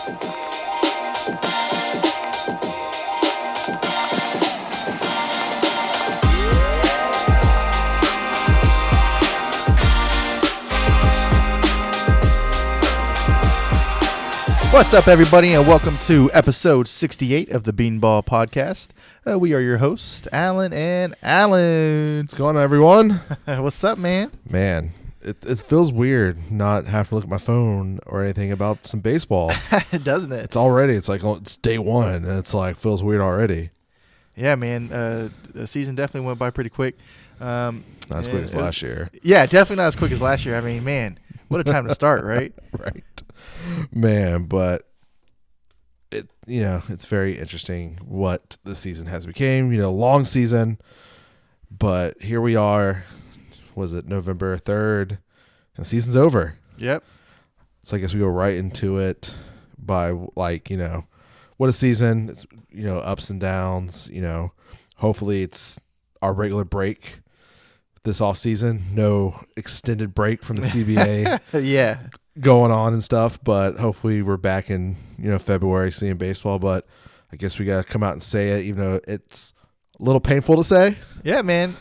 What's up, everybody, and welcome to episode 68 of the Beanball Podcast. We are your hosts, Alan and Alan. What's going on, everyone? What's up, man? Man, it feels weird not having to look at my phone or anything about some baseball. Doesn't it? It's like it's day one, and it's like feels weird already. Yeah, man. The season definitely went by pretty quick. Not as quick as last year. Yeah, definitely not as quick as last year. I mean, man, what a time to start, right? Right. Man, but it's very interesting what the season has become. Long season, but here we are. Was it November 3rd? And the season's over. Yep. So I guess we go right into it by what a season. It's, ups and downs. Hopefully it's our regular break this off season. No extended break from the CBA. Yeah. Going on and stuff, but hopefully we're back in February seeing baseball. But I guess we gotta come out and say it, even though it's a little painful to say. Yeah, man.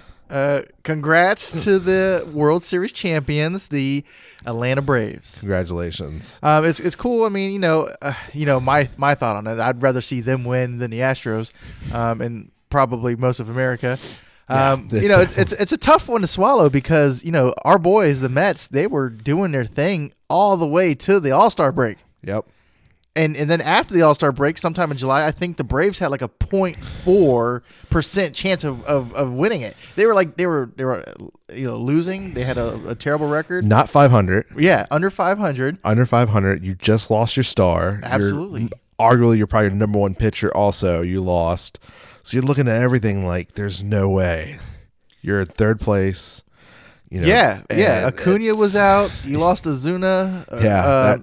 Congrats to the World Series champions, the Atlanta Braves. Congratulations. It's cool. I mean, my thought on it, I'd rather see them win than the Astros, and probably most of America. It's a tough one to swallow because our boys, the Mets, they were doing their thing all the way to the All-Star break. Yep. And then after the All-Star break, sometime in July, I think the Braves had like a 0.4% chance of winning it. They were losing. They had a terrible record. Not 500. Yeah, under 500. Under 500. You just lost your star. Absolutely. Arguably, you're probably your number one pitcher. Also, you lost. So you're looking at everything like there's no way. You're in third place. Yeah. Acuna was out. You lost Ozuna.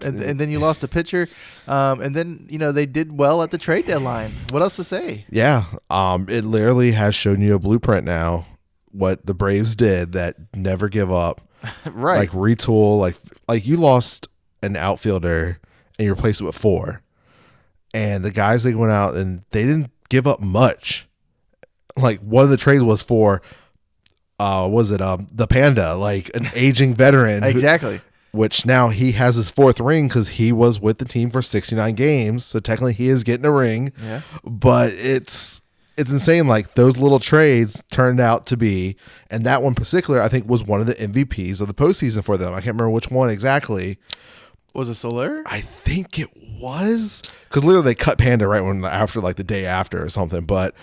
And then you lost a pitcher. And then they did well at the trade deadline. What else to say? Yeah. It literally has shown you a blueprint now. What the Braves did, that never give up. Right. Like retool. Like you lost an outfielder and you replaced it with 4. And the guys, they went out and they didn't give up much. Like one of the trades was for the Panda, like an aging veteran. Exactly. Which now he has his 4th ring because he was with the team for 69 games. So technically he is getting a ring. Yeah. But it's insane. Like those little trades turned out to be, and that one in particular, I think, was one of the MVPs of the postseason for them. I can't remember which one exactly. Was it Soler? I think it was, because literally they cut Panda right after the day after or something. But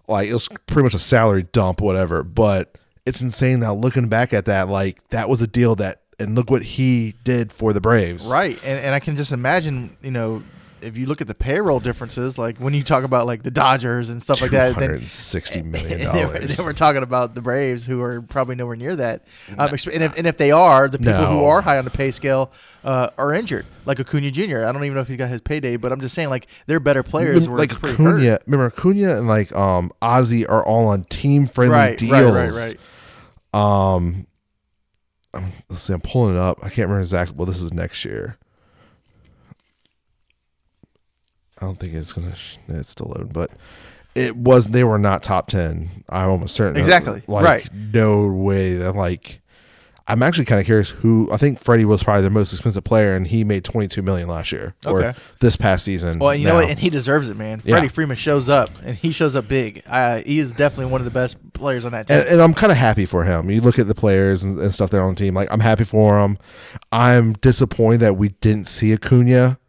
like it was pretty much a salary dump, whatever. But it's insane now looking back at that. Like that was a deal and look what he did for the Braves. Right, and I can just imagine, if you look at the payroll differences, like when you talk about like the Dodgers and stuff like that, $260 million. They were talking about the Braves, who are probably nowhere near that. And if they are, the people who are high on the pay scale are injured, like Acuna Jr. I don't even know if he got his payday, but I'm just saying, like, they're better players. Like Acuna, remember Acuna and like Ozzy are all on team friendly deals. Right. Let's see, I'm pulling it up. I can't remember exactly. Well, this is next year. I don't think it's it's still loading, but they were not top 10. I'm almost certain. Exactly. Right. No way. I'm actually kind of curious who. I think Freddie was probably the most expensive player, and he made $22 million last year or this past season. Well, you know what, and he deserves it, man. Freddie Freeman shows up, and he shows up big. He is definitely one of the best players on that team. And I'm kind of happy for him. You look at the players and stuff that are on the team. Like, I'm happy for him. I'm disappointed that we didn't see Acuna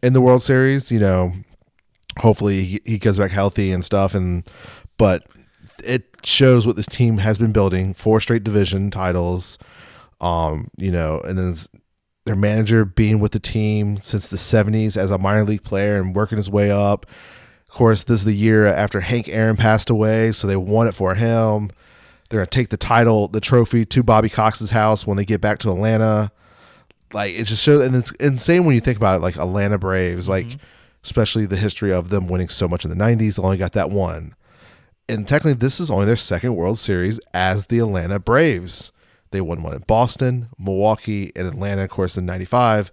in the World Series. Hopefully he comes back healthy and stuff. But it shows what this team has been building: 4 straight division titles. And then their manager being with the team since the 70s as a minor league player and working his way up. Of course, this is the year after Hank Aaron passed away, so they won it for him. They're going to take the trophy to Bobby Cox's house when they get back to Atlanta. Like, it just shows, and it's insane when you think about it, like Atlanta Braves, like, especially the history of them winning so much in the 90s. They only got that one. And technically, this is only their 2nd World Series as the Atlanta Braves. They won one in Boston, Milwaukee, and Atlanta, of course, in 95.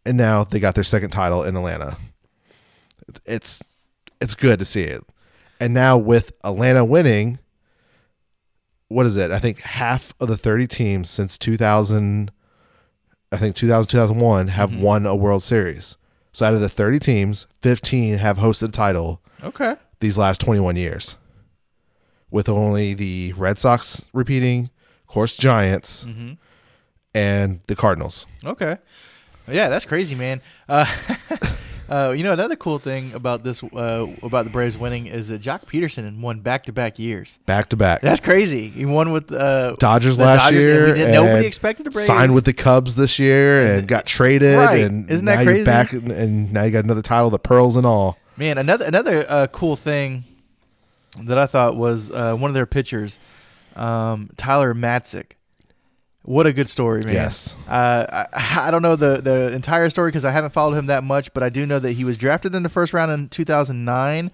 and now they got their second title in Atlanta. It's good to see it. And now with Atlanta winning, what is it? I think half of the 30 teams since 2000, 2001 have won a World Series. So out of the 30 teams, 15 have hosted a title. Okay. These last 21 years. With only the Red Sox repeating, of course, Giants, and the Cardinals. Okay. Yeah, that's crazy, man. Another cool thing about this, about the Braves winning, is that Jock Peterson won back-to-back years. Back-to-back. That's crazy. He won with Dodgers last year. And nobody expected the Braves. Signed with the Cubs this year and got traded. Right. And isn't that now crazy? You're back, and now you got another title, the Pearls and all. Man, another cool thing that I thought was one of their pitchers, Tyler Matzik. What a good story, man. Yes. I don't know the entire story because I haven't followed him that much, but I do know that he was drafted in the first round in 2009.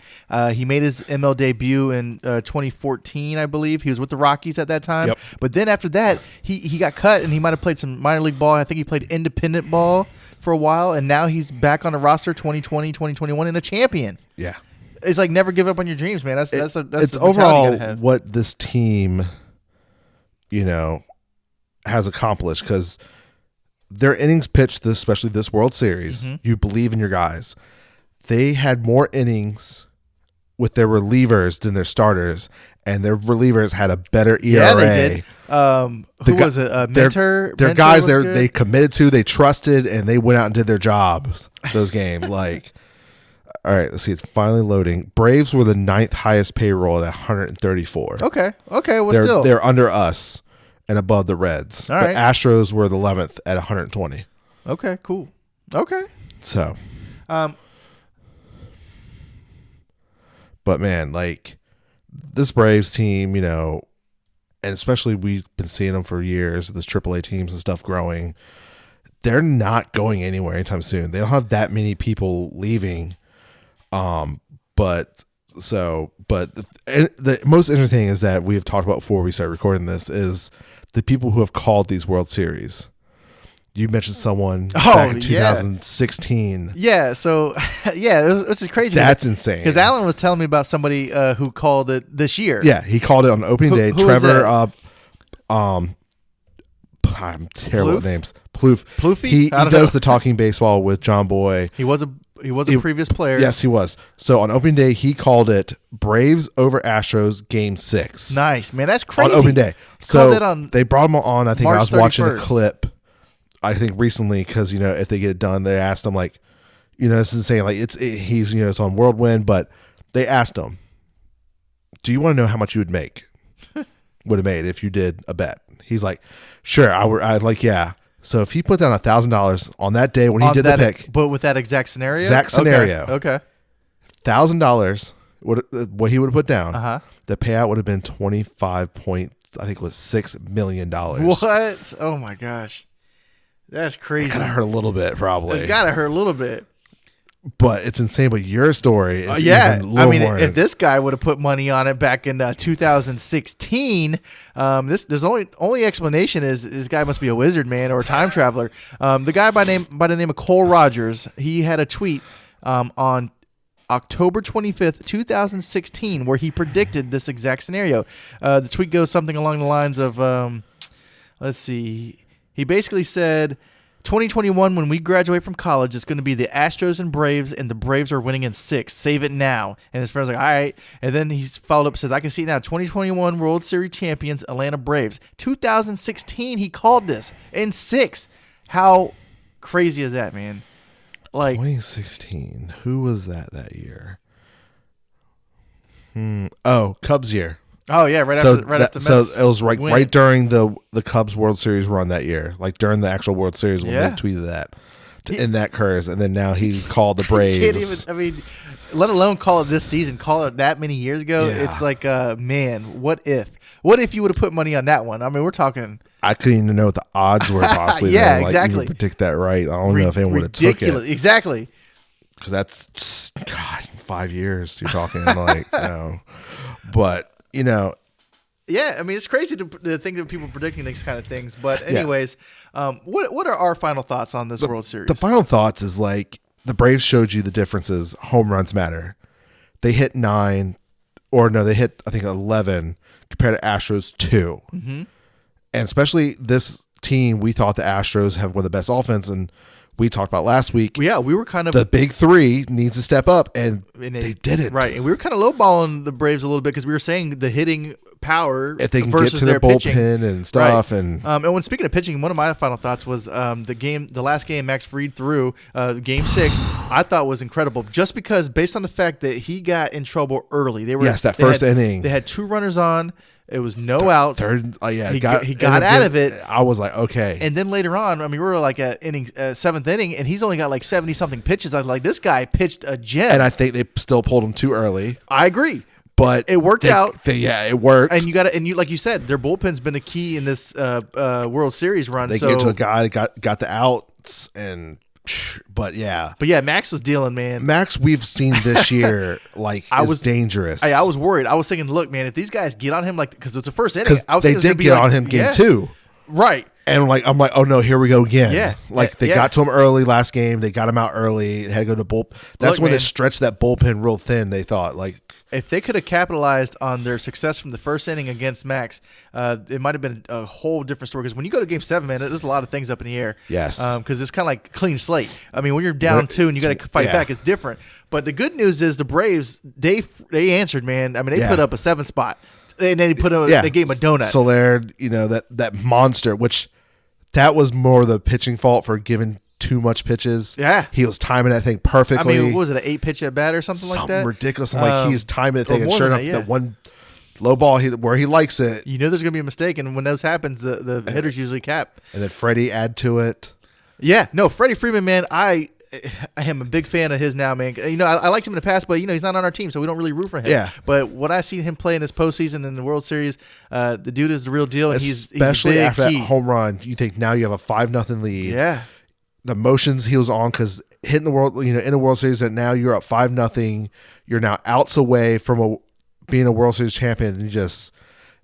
He made his ML debut in 2014, I believe. He was with the Rockies at that time. Yep. But then after that, he got cut, and he might have played some minor league ball. I think he played independent ball for a while, and now he's back on the roster 2020, 2021, and a champion. Yeah. It's like never give up on your dreams, man. That's it's the overall mentality you gotta have. what this team, has accomplished, because their innings pitched, especially this World Series, you believe in your guys. They had more innings with their relievers than their starters, and their relievers had a better ERA. Yeah, they did. Who was it? Mentor? Their Mentor guys was good? they committed to, they trusted, and they went out and did their jobs those games. Like, all right, let's see. It's finally loading. Braves were the 9th highest payroll at 134. Okay. Well, They're under us and above the Reds. All but right. Astros were the 11th at 120. Okay, cool. Okay. So, Um, but man, like this Braves team, and especially we've been seeing them for years, this AAA teams and stuff growing. They're not going anywhere anytime soon. They don't have that many people leaving. But the most interesting thing is that we have talked about before we started recording this is the people who have called these World Series. You mentioned someone back in 2016. Yeah, so it's just crazy. That's insane. Because Alan was telling me about somebody who called it this year. Yeah, he called it on opening day. Who Trevor, was I'm terrible at names. Plouffe? He I don't does know. the talking baseball with John Boy. He was a previous player. Yes, he was. So on opening day, he called it Braves over Astros Game 6. Nice, man. That's crazy. On opening day. Called So it on they brought him on. I think March I was watching the 31st. clip, I think recently, because, if they get it done, they asked him, like, this is saying, like, he's, it's on Whirlwind, but they asked him, do you want to know how much you would have made if you did a bet? He's like, sure. I'd like, yeah. So if he put down $1,000 on that day when he did the pick, but with that exact scenario, $1,000, what he would have put down, the payout would have been 25 point, I think it was $6 million. What? Oh my gosh, that's crazy. It gotta hurt a little bit, probably. It's gotta hurt a little bit. But it's insane. But your story is yeah. even a little more. If this guy would have put money on it back in 2016, there's only explanation is this guy must be a wizard, man, or a time traveler. The guy by the name of Cole Rogers, he had a tweet on October 25th, 2016, where he predicted this exact scenario. The tweet goes something along the lines of, let's see, he basically said, 2021, when we graduate from college, it's going to be the Astros and Braves, and the Braves are winning in 6. Save it now. And his friend's like, all right. And then he's followed up, says, I can see it now. 2021 World Series champions, Atlanta Braves. 2016, he called this in 6. How crazy is that, man? Like 2016. Who was that year? Cubs year. Oh yeah, right after. So it was win. right during the Cubs World Series run that year, like during the actual World Series when they tweeted that, and that occurs, and then now he called the Braves. Let alone call it this season, call it that many years ago. Yeah. It's like, man, what if you would have put money on that one? I mean, we're talking. I couldn't even know what the odds were possibly. Yeah, then. Like, exactly. even predict that right. I don't know if anyone would have took it. Exactly. Because that's 5 years you're talking like, but. Yeah, I mean, it's crazy to think of people predicting these kind of things. But anyways, What are our final thoughts on this World Series? The final thoughts is like the Braves showed you the differences. Home runs matter. They hit 9, or no, they hit I think 11 compared to Astros 2. Mm-hmm. And especially this team, we thought the Astros have one of the best offense, and we talked about last week. Yeah, we were kind of the big three needs to step up, and they didn't. Right, and we were kind of lowballing the Braves a little bit because we were saying the hitting power if they can versus get to their the bullpen pitching. and stuff. Right. And when speaking of pitching, one of my final thoughts was the last game Max Fried threw, Game 6, I thought was incredible just because based on the fact that he got in trouble early. That first inning. They had 2 runners on. It was no outs. Third, he got out of it. I was like, okay. And then later on, I mean, we were like at seventh inning, and he's only got like 70-something pitches. I was like, this guy pitched a gem. And I think they still pulled him too early. I agree. But it worked out. It worked. And you like you said, their bullpen's been a key in this World Series run. They gave to a guy that got the outs, but yeah, Max was dealing, man. Max, we've seen this year is dangerous. I was worried. I was thinking, look, man, if these guys get on him, like because it's the first inning, I was they did get on him game 2, right? And I'm like, oh no, here we go again. Yeah, they got to him early last game. They got him out early. They had to go to bullpen. That's when they stretched that bullpen real thin. They thought if they could have capitalized on their success from the first inning against Max, it might have been a whole different story. Because when you go to Game 7, man, there's a lot of things up in the air. Yes. Because it's kind of like clean slate. I mean, when you're down 2 and you got to fight back, it's different. But the good news is the Braves, they answered, man. I mean, they put up a 7 spot, and then they gave him a donut. Soler, that monster, which that was more the pitching fault for giving too much pitches. Yeah. He was timing that thing perfectly. I mean, what was it, an 8-pitch at bat or something like that? Something ridiculous. I'm like, he's timing the thing. And sure enough, that one low ball where he likes it. You know there's going to be a mistake, and when those happens, the hitters usually cap. And then Freddie add to it. Yeah. No, Freddie Freeman, man, I am a big fan of his now, man. I liked him in the past, but, he's not on our team, so we don't really root for him. Yeah. But when I see him play in this postseason in the World Series, the dude is the real deal, and especially he's after key. That home run, you think now you have a 5-0 lead. Yeah. The motions he was on because hitting the world, in a World Series, that now you're up 5-0. You're now outs away from being a World Series champion. And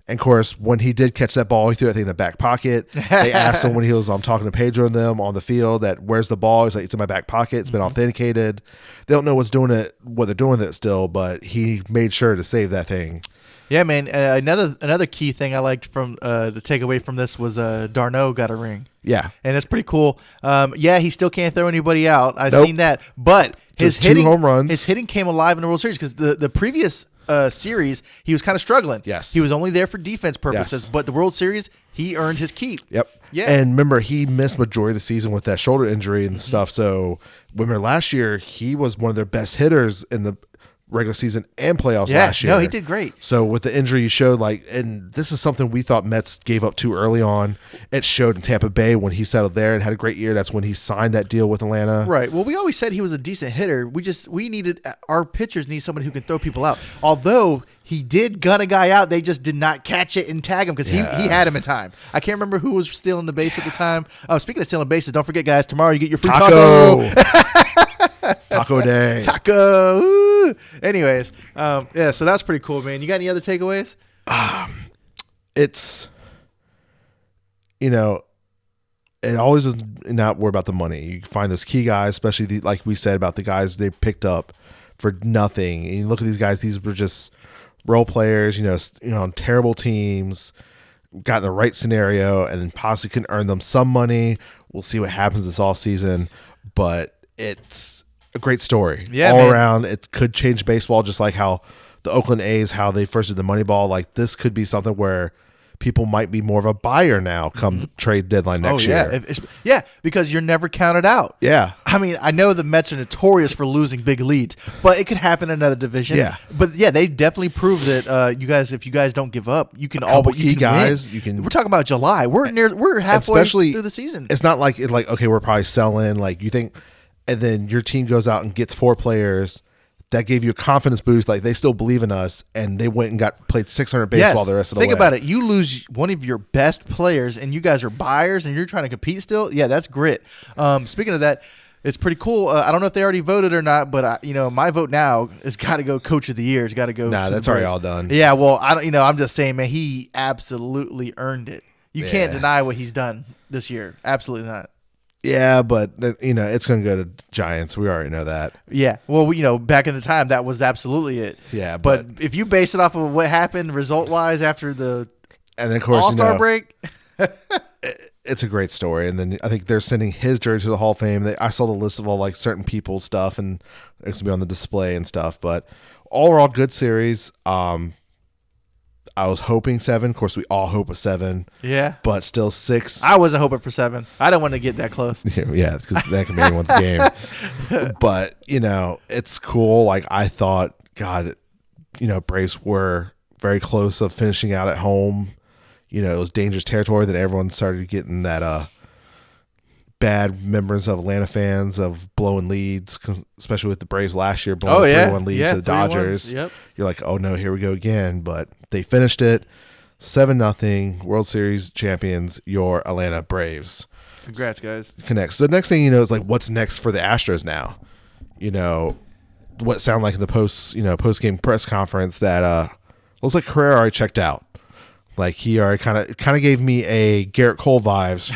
of course, when he did catch that ball, he threw that thing in the back pocket. They asked him when he was talking to Pedro and them on the field that where's the ball? He's like, it's in my back pocket. It's been authenticated. They don't know what they're doing with it still, but he made sure to save that thing. Yeah, man. Another key thing I liked from the takeaway from this was Darno got a ring. Yeah, and it's pretty cool. He still can't throw anybody out. I've seen that, but his hitting, 2 home runs. His hitting came alive in the World Series because the previous series he was kind of struggling. Yes, he was only there for defense purposes, yes. But the World Series he earned his keep. Yep. Yeah, and remember he missed majority of the season with that shoulder injury and stuff. So remember last year he was one of their best hitters in the regular season and playoffs last year. No, he did great. So with the injury you showed and this is something we thought Mets gave up too early on. It showed in Tampa Bay when he settled there and had a great year. That's when he signed that deal with Atlanta. Right. Well, we always said he was a decent hitter. We needed our pitchers need somebody who can throw people out. Although he did gun a guy out, they just did not catch it and tag him because he had him in time. I can't remember who was stealing the base at the time. Speaking of stealing bases, don't forget, guys, tomorrow you get your free taco. Taco day. Taco. Ooh. Anyways, so that's pretty cool, man. You got any other takeaways? It's, it always is not worry about the money. You find those key guys, especially like we said about the guys they picked up for nothing. And you look at these guys; these were just role players. On terrible teams, got in the right scenario, and then possibly can earn them some money. We'll see what happens this off season, but it's a great story all around. It could change baseball, just like how the Oakland A's, how they first did the Moneyball. Like this could be something where people might be more of a buyer now come the trade deadline next year. Because you're never counted out. Yeah. I mean, I know the Mets are notorious for losing big leads, but it could happen in another division. Yeah. But they definitely proved that if you guys don't give up, you can guys. Win. You can. We're talking about July. We're halfway through the season. It's not like okay, we're probably selling like you think, and then your team goes out and gets 4 players that gave you a confidence boost. Like they still believe in us, and they went and played 600 baseball the rest of the way. Think about it. You lose one of your best players, and you guys are buyers, and you're trying to compete still. Yeah, that's grit. Speaking of that, it's pretty cool. I don't know if they already voted or not, but my vote now has got to go Coach of the Year. It's got to go. Nah, that's already all done. Yeah, well, I'm just saying, man, he absolutely earned it. You can't deny what he's done this year. Absolutely not. Yeah, but it's going to go to Giants. We already know that. Yeah. Well, back in the time, that was absolutely it. Yeah, but if you base it off of what happened result-wise after the of course, All-Star break, it's a great story. And then I think they're sending his jersey to the Hall of Fame. I saw the list of all like certain people's stuff, and it's gonna be on the display and stuff. But overall, good series. I was hoping 7. Of course, we all hope a 7. Yeah. But still 6. I wasn't hoping for 7. I don't want to get that close. Yeah, because that can be anyone's game. But, it's cool. Like, I thought, God, Braves were very close of finishing out at home. It was dangerous territory. Then everyone started getting that bad memories of Atlanta fans of blowing leads, especially with the Braves last year blowing a 3-1 lead to the Dodgers. Yep. You're like, oh no, here we go again. But they finished it 7-0, World Series champions, your Atlanta Braves. Congrats, guys. Connects. So the next thing is like, what's next for the Astros now? What sounded like in the post game press conference that looks like Carrera already checked out. Like he already kind of gave me a Garrett Cole vibes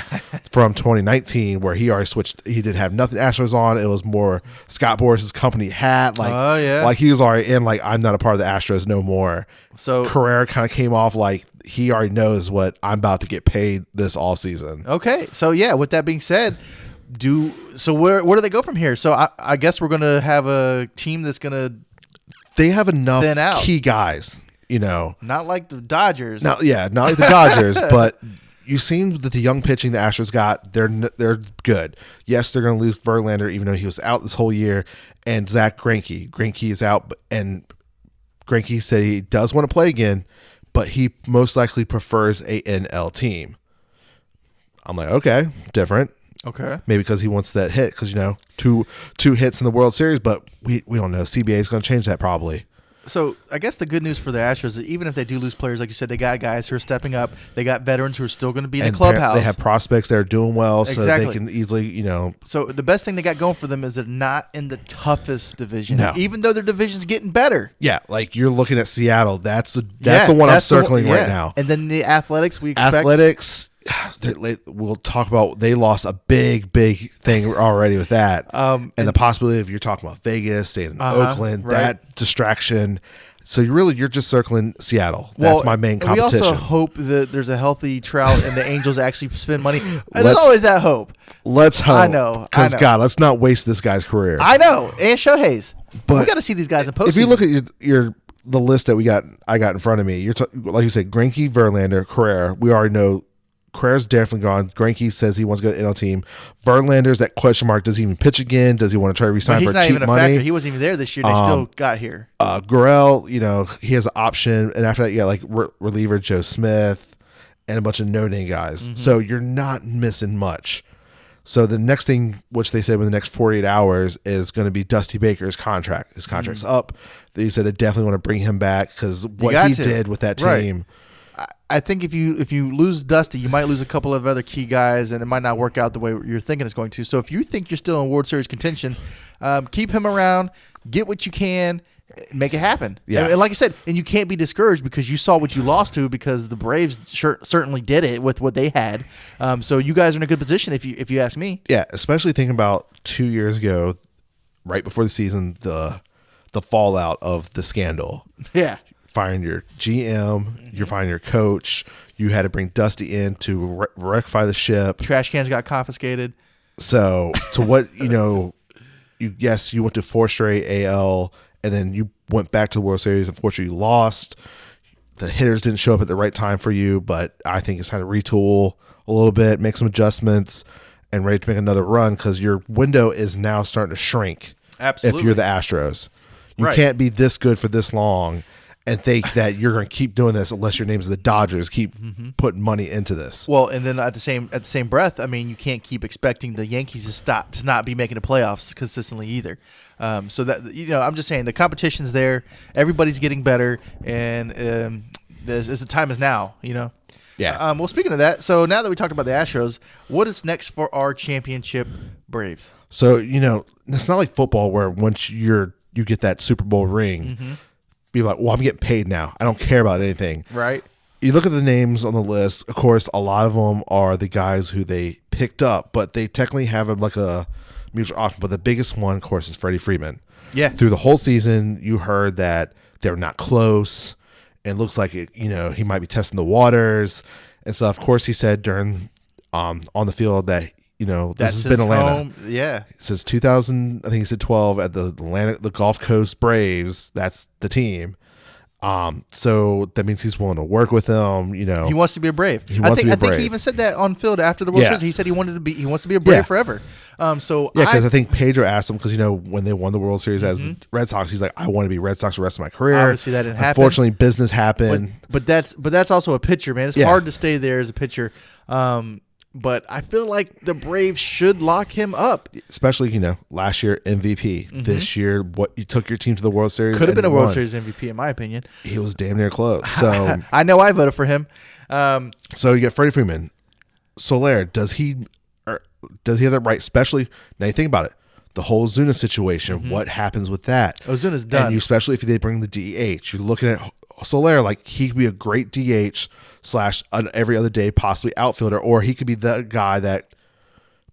from 2019, where he already switched. He didn't have nothing Astros on. It was more Scott Boris's company hat. Like, like he was already in. Like, I'm not a part of the Astros no more. So Carrera kind of came off like he already knows what I'm about to get paid this all season. Okay, so yeah. With that being said, where do they go from here? So I guess we're gonna have a team that's gonna. They have enough key guys. Not like the Dodgers. Not like the Dodgers, but you seen that the young pitching the Astros got, they're good. Yes, they're going to lose Verlander, even though he was out this whole year, and Zach Greinke. Greinke is out, and Greinke said he does want to play again, but he most likely prefers a NL team. I'm like, okay, different. Okay. Maybe because he wants that hit, because, two hits in the World Series, but we don't know. CBA is going to change that probably. So I guess the good news for the Astros is even if they do lose players, like you said, they got guys who are stepping up. They got veterans who are still going to be in the clubhouse. They have prospects that are doing well, so they can easily, So the best thing they got going for them is they're not in the toughest division, even though their division's getting better. Yeah, like you're looking at Seattle. That's the one I'm circling right now. And then the Athletics, we expect. Athletics, we'll talk about. They lost a big thing already with that, and the possibility of you're talking about Vegas, staying in Oakland, that distraction. So you're just circling Seattle. That's my main competition. We also hope that there's a healthy Trout and the Angels actually spend money. There's always that hope. Let's hope. I know. Because God, let's not waste this guy's career. I know. And Shohei's. But we got to see these guys in postseason. If you look at the list that I got in front of me, like you said, Greinke, Verlander, Carrera. We already know. Carrera's definitely gone. Greinke says he wants to go to the NL team. Verlander's that question mark. Does he even pitch again? Does he want to try to resign for cheap money? He's not even a factor. He wasn't even there this year. They still got here. Gurriel, he has an option. And after that, you got like reliever Joe Smith and a bunch of no-name guys. Mm-hmm. So you're not missing much. So the next thing, which they said within the next 48 hours, is going to be Dusty Baker's contract. His contract's up. They said they definitely want to bring him back because what he did with that team. Right. I think if you lose Dusty, you might lose a couple of other key guys, and it might not work out the way you're thinking it's going to. So if you think you're still in World Series contention, keep him around, get what you can, make it happen. Yeah. And like I said, and you can't be discouraged because you saw what you lost to, because the Braves certainly did it with what they had. So you guys are in a good position if you ask me. Yeah, especially thinking about 2 years ago, right before the season, the fallout of the scandal. Yeah. Firing your GM, you're firing your coach. You had to bring Dusty in to rectify the ship. Trash cans got confiscated. So what, you went to 4 straight AL, and then you went back to the World Series. Unfortunately, you lost. The hitters didn't show up at the right time for you, but I think it's time to retool a little bit, make some adjustments, and ready to make another run, because your window is now starting to shrink. Absolutely. If you're the Astros. You can't be this good for this long and think that you're going to keep doing this unless your name's the Dodgers. Keep putting money into this. Well, and then at the same breath, I mean, you can't keep expecting the Yankees to not be making the playoffs consistently either. So that I'm just saying the competition's there. Everybody's getting better, and the time is now. Yeah. Well, speaking of that, so now that we talked about the Astros, what is next for our championship Braves? So it's not like football where once you get that Super Bowl ring. Be like, well, I'm getting paid now. I don't care about anything. Right. you look at the names on the list. Of course, a lot of them are the guys who they picked up, but they technically have like a mutual option. But the biggest one, of course, is Freddie Freeman. Yeah. Through the whole season, you heard that they're not close. It looks like he might be testing the waters and stuff. Of course, he said during on the field that this has been Atlanta. Home. Yeah. Since 2000, I think he said 12 at the Gulf Coast Braves. That's the team. So that means he's willing to work with them. He wants to be a Brave. I think he even said that on field after the World Series. He said he wants to be a Brave forever. Because I think Pedro asked him because when they won the World Series as the Red Sox, he's like, I want to be Red Sox the rest of my career. Obviously, that didn't happen. Unfortunately, business happened. But that's also a pitcher, man. It's hard to stay there as a pitcher. But I feel like the Braves should lock him up. Especially, last year MVP. This year, what you took your team to the World Series. Could have been a World Series MVP, in my opinion. He was damn near close. So I know I voted for him. So you get Freddie Freeman. Soler, does he have that right? Especially, now you think about it. The whole Ozuna situation, what happens with that? Ozuna's done. And especially if they bring the DH. You're looking at Soler, like he could be a great DH / an every other day possibly outfielder, or he could be the guy that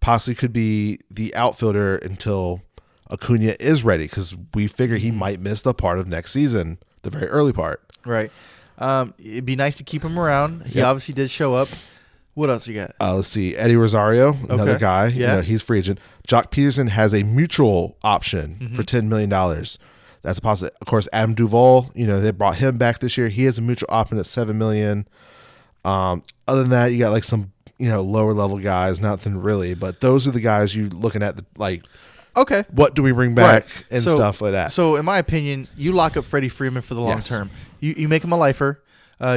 possibly could be the outfielder until Acuna is ready, because we figure he might miss the part of next season, the very early part. Right. It'd be nice to keep him around. He obviously did show up. What else you got? Let's see. Eddie Rosario, another guy. Yeah. He's free agent. Jock Peterson has a mutual option for $10 million. That's a positive. Of course, Adam Duvall, they brought him back this year. He has a mutual option at $7 million. Other than that, you got like some, lower level guys, nothing really, but those are the guys you looking at okay, what do we bring back and stuff like that. So in my opinion, you lock up Freddie Freeman for the long term. You make him a lifer.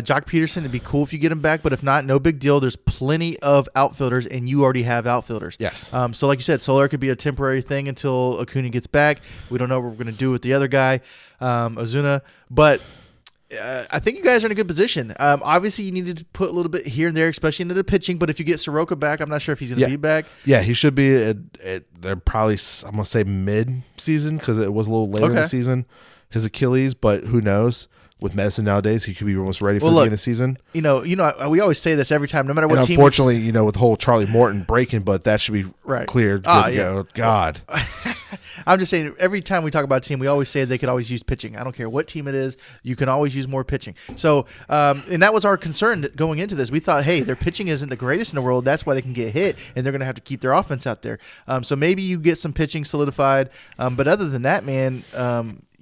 Jock Peterson, it'd be cool if you get him back, but if not, no big deal. There's plenty of outfielders, and you already have outfielders. Yes. So like you said, Soler could be a temporary thing until Acuna gets back. We don't know what we're going to do with the other guy, Ozuna, but I think you guys are in a good position. Obviously, you needed to put a little bit here and there, especially into the pitching, but if you get Soroka back, I'm not sure if he's going to be back. Yeah, he should be. They're probably, I'm going to say mid-season, because it was a little later in the season, his Achilles, but who knows? With medicine nowadays, he could be almost ready for the beginning of the season. We always say this every time, no matter what team. Unfortunately, with the whole Charlie Morton breaking, but that should be cleared. Good to go. God. I'm just saying, every time we talk about a team, we always say they could always use pitching. I don't care what team it is. You can always use more pitching. So, and that was our concern going into this. We thought, hey, their pitching isn't the greatest in the world. That's why they can get hit, and they're going to have to keep their offense out there. So maybe you get some pitching solidified. But other than that, man,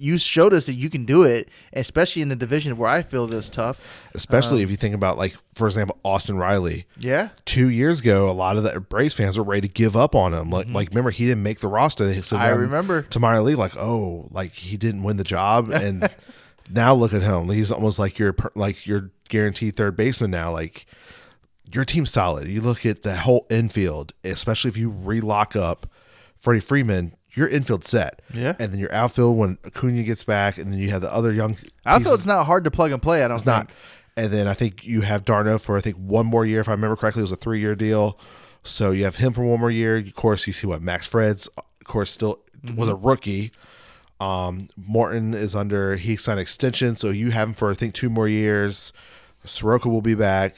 you showed us that you can do it, especially in the division where I feel this tough. Especially if you think about, for example, Austin Riley. Yeah. 2 years ago, a lot of the Braves fans were ready to give up on him. Remember, he didn't make the roster. I remember. To minor league, he didn't win the job. And now look at him. He's almost like your guaranteed third baseman now. Your team's solid. You look at the whole infield, especially if you relock up Freddie Freeman, your infield set. Yeah. And then your outfield when Acuna gets back, and then you have the other young outfield's not hard to plug and play, I don't think. Not. And then I think you have Darno for, one more year. If I remember correctly, it was a 3-year deal. So you have him for one more year. Of course, you see Max Fred's, of course, still was a rookie. Morton is he signed an extension, so you have him for, 2 more years. Soroka will be back.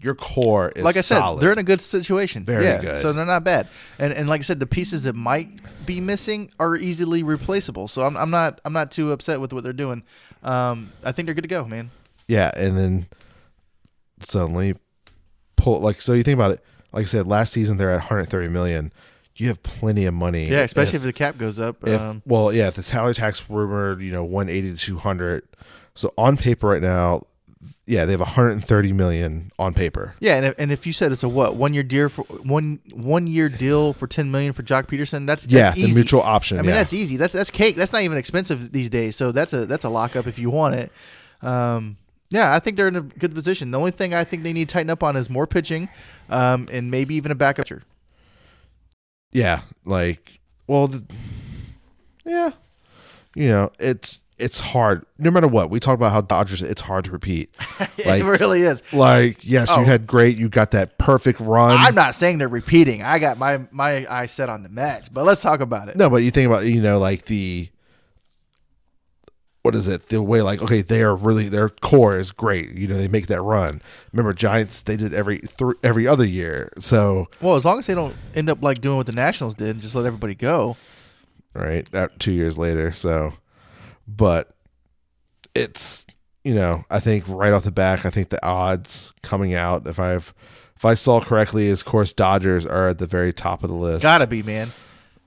Your core is like I said, solid. they're in a good situation. Very good. So they're not bad. And like I said, the pieces that might be missing are easily replaceable. So I'm not too upset with what they're doing. I think they're good to go, man. Yeah, and then suddenly so you think about it. Like I said, last season they're at $130 million. You have plenty of money. Yeah, especially if the cap goes up. If the salary tax rumored, 180 to 200. So on paper right now, yeah, they have $130 million on paper. Yeah, and if you said it's a 1 year deal for one year deal for $10 million for Jock Peterson, that's easy. The mutual option. I mean, that's easy. That's cake. That's not even expensive these days. So that's a lockup if you want it. Yeah, I think they're in a good position. The only thing I think they need to tighten up on is more pitching, and maybe even a backup pitcher. Yeah, it's hard. No matter what, we talk about how Dodgers, it's hard to repeat. It really is. Yes, you had you got that perfect run. I'm not saying they're repeating. I got my eye set on the Mets, but let's talk about it. No, but you think about, what is it? The way like, okay, they are really, their core is great. You know, they make that run. Remember, Giants, they did every other year. So, well, as long as they don't end up like doing what the Nationals did and just let everybody go. Right. That 2 years later. So, but it's, you know, I think right off the back, I think the odds coming out, if I saw correctly, is of course Dodgers are at the very top of the list. Gotta be, man.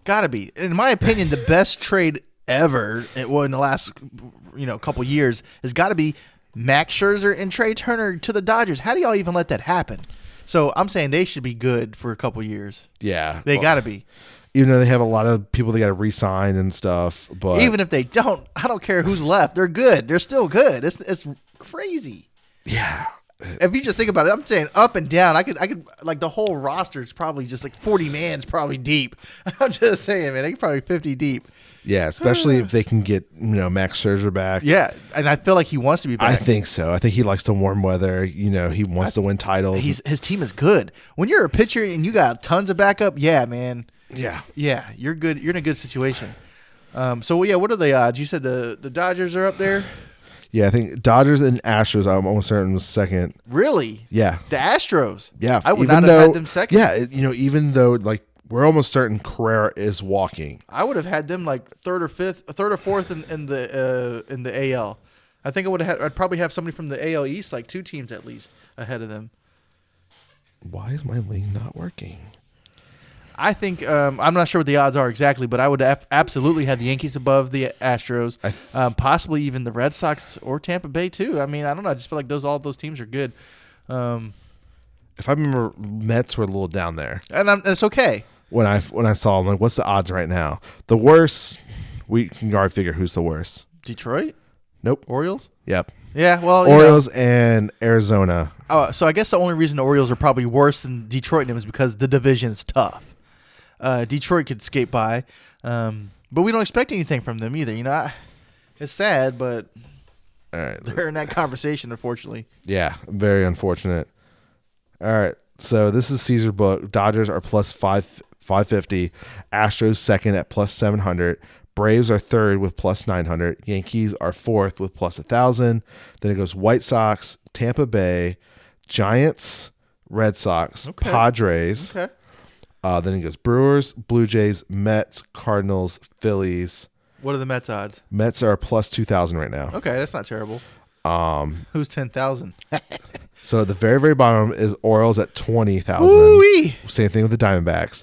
Gotta be. In my opinion, the best trade ever, well, in the last couple years, has got to be Max Scherzer and Trey Turner to the Dodgers. How do y'all even let that happen? So I'm saying they should be good for a couple years. Yeah, they got to be. Even though they have a lot of people they got to re-sign and stuff, but even if they don't, I don't care who's left. They're good. They're still good. It's crazy. Yeah. If you just think about it, I'm saying up and down. I could like the whole roster is probably just like 40 man's probably deep. I'm just saying, man, they could probably 50 deep. Yeah, especially if they can get Max Scherzer back. Yeah, and I feel like he wants to be back. I think so. I think he likes the warm weather. He wants to win titles. His team is good. When you're a pitcher and you got tons of backup, yeah, man. Yeah, you're good. You're in a good situation. So yeah, what are the odds? You said the Dodgers are up there. Yeah, I think Dodgers and Astros, I'm almost certain, was second. Really? Yeah. The Astros? Yeah. I would not have had them second. Yeah, even though, like, we're almost certain Carrera is walking. I would have had them, like, third or fourth in the AL. I think I'd probably have somebody from the AL East, like 2 teams at least, ahead of them. Why is my link not working? I think I'm not sure what the odds are exactly, but I would absolutely have the Yankees above the Astros, possibly even the Red Sox or Tampa Bay too. I mean, I don't know. I just feel like all those teams are good. If I remember, Mets were a little down there, and it's okay. When I saw them, like, what's the odds right now? The worst, we can already figure who's the worst. Detroit? Nope. Orioles? Yep. Yeah. Well, Orioles and Arizona. Oh, so I guess the only reason the Orioles are probably worse than Detroit is because the division is tough. Detroit could skate by, but we don't expect anything from them either. It's sad, but all right, they're in that conversation, unfortunately. Yeah, very unfortunate. All right, so this is Caesar book. Dodgers are plus 550. Astros second at plus 700. Braves are third with plus 900. Yankees are fourth with plus 1,000. Then it goes White Sox, Tampa Bay, Giants, Red Sox, Padres. Okay. Then it goes Brewers, Blue Jays, Mets, Cardinals, Phillies. What are the Mets odds? Mets are plus 2,000 right now. Okay, that's not terrible. Who's 10,000? So at the very, very bottom is Orioles at 20,000. Same thing with the Diamondbacks.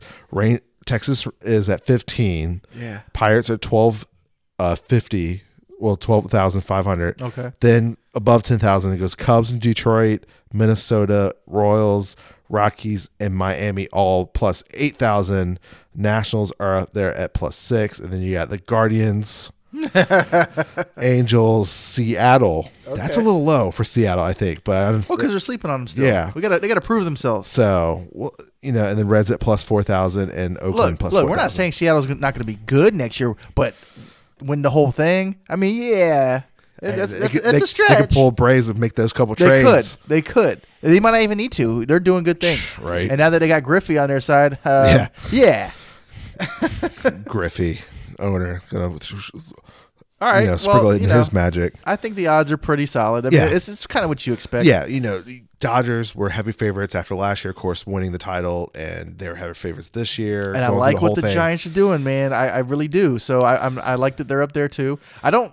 Texas is at 15. Yeah. Pirates are 12,50. Well, 12,500. Okay. Then above 10,000 it goes Cubs and Detroit, Minnesota, Royals, Rockies, and Miami, all plus 8,000. Nationals are up there at plus 6. And then you got the Guardians, Angels, Seattle. Okay. That's a little low for Seattle, I think. But because they're sleeping on them still. Yeah. They gotta prove themselves. So, and then Reds at plus 4,000 and Oakland plus 4,000. Look, we're not saying Seattle's not going to be good next year, but win the whole thing. I mean, yeah. It's a stretch. They could pull Braves and make those couple trades. They could. They might not even need to. They're doing good things. Right. And now that they got Griffey on their side, yeah. Griffey, owner. All right. Sprinkle it in his magic. I think the odds are pretty solid. I mean, it's kind of what you expect. Yeah, Dodgers were heavy favorites after last year, of course, winning the title, and they were heavy favorites this year. And I like what the Giants are doing, man. I really do. So I like that they're up there too. I don't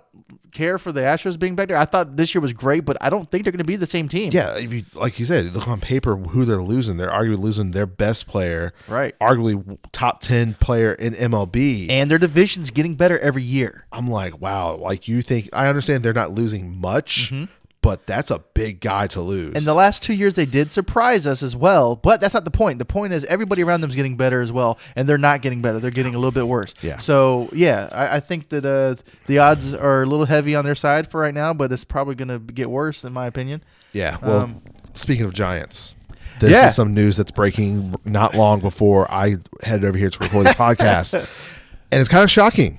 care for the Astros being back there. I thought this year was great, but I don't think they're going to be the same team. Yeah, if you, like you said, look on paper who they're losing. They're arguably losing their best player, right? Arguably top 10 player in MLB, and their division's getting better every year. I'm like, wow. Like, you think, I understand they're not losing much. Mm-hmm. But that's a big guy to lose. And the last 2 years, they did surprise us as well. But that's not the point. The point is everybody around them is getting better as well. And they're not getting better. They're getting a little bit worse. Yeah. So, yeah, I think that the odds are a little heavy on their side for right now. But it's probably going to get worse, in my opinion. Yeah. Well, speaking of Giants, this is some news that's breaking not long before I headed over here to record the podcast. And it's kind of shocking.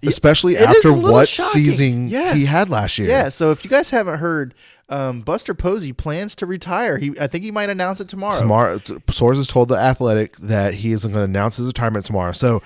Especially after what season he had last year. Yeah, so if you guys haven't heard, Buster Posey plans to retire. I think he might announce it tomorrow. Sources told The Athletic that he isn't going to announce his retirement tomorrow. So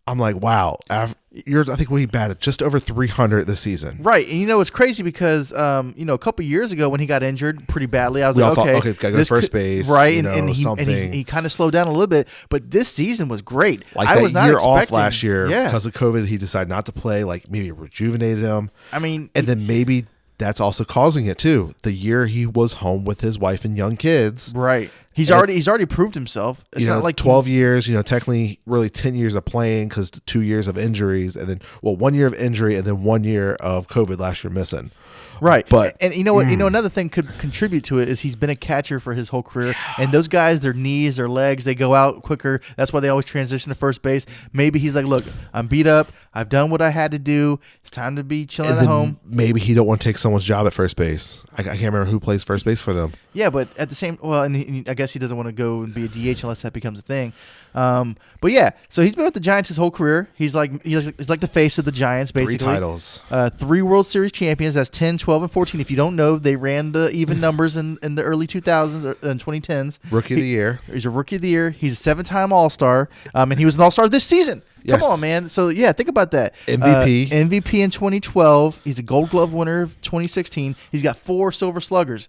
I'm like, wow. I think we batted just over 300 this season. Right. And it's crazy because, a couple years ago when he got injured pretty badly, I was like, okay, gotta go to first base. Right. And he kind of slowed down a little bit. But this season was great. Like I was not expecting off last year because of COVID, he decided not to play. Like maybe it rejuvenated him. I mean, and then maybe that's also causing it too. The year he was home with his wife and young kids. Right. He's already proved himself. It's not like 12 years, technically really 10 years of playing because 2 years of injuries and then 1 year of injury and then 1 year of COVID last year missing. Right. But and you know what, another thing could contribute to it is he's been a catcher for his whole career. And those guys, their knees, their legs, they go out quicker. That's why they always transition to first base. Maybe he's like, look, I'm beat up. I've done what I had to do. It's time to be chilling at home. Maybe he don't want to take someo's job at first base. I can't remember who plays first base for them. Yeah, but at the same, and I guess he doesn't want to go and be a DH unless that becomes a thing. But yeah, so he's been with the Giants his whole career. He's like the face of the Giants, basically. 3 titles. 3 World Series champions. That's 10, 12, and 14. If you don't know, they ran the even numbers in the early 2000s and 2010s. Rookie of the year. He's a Rookie of the Year. He's a 7-time All-Star, and he was an All-Star this season. Yes. Come on, man. So, yeah, think about that. MVP. MVP in 2012. He's a Gold Glove winner of 2016. He's got 4 Silver Sluggers.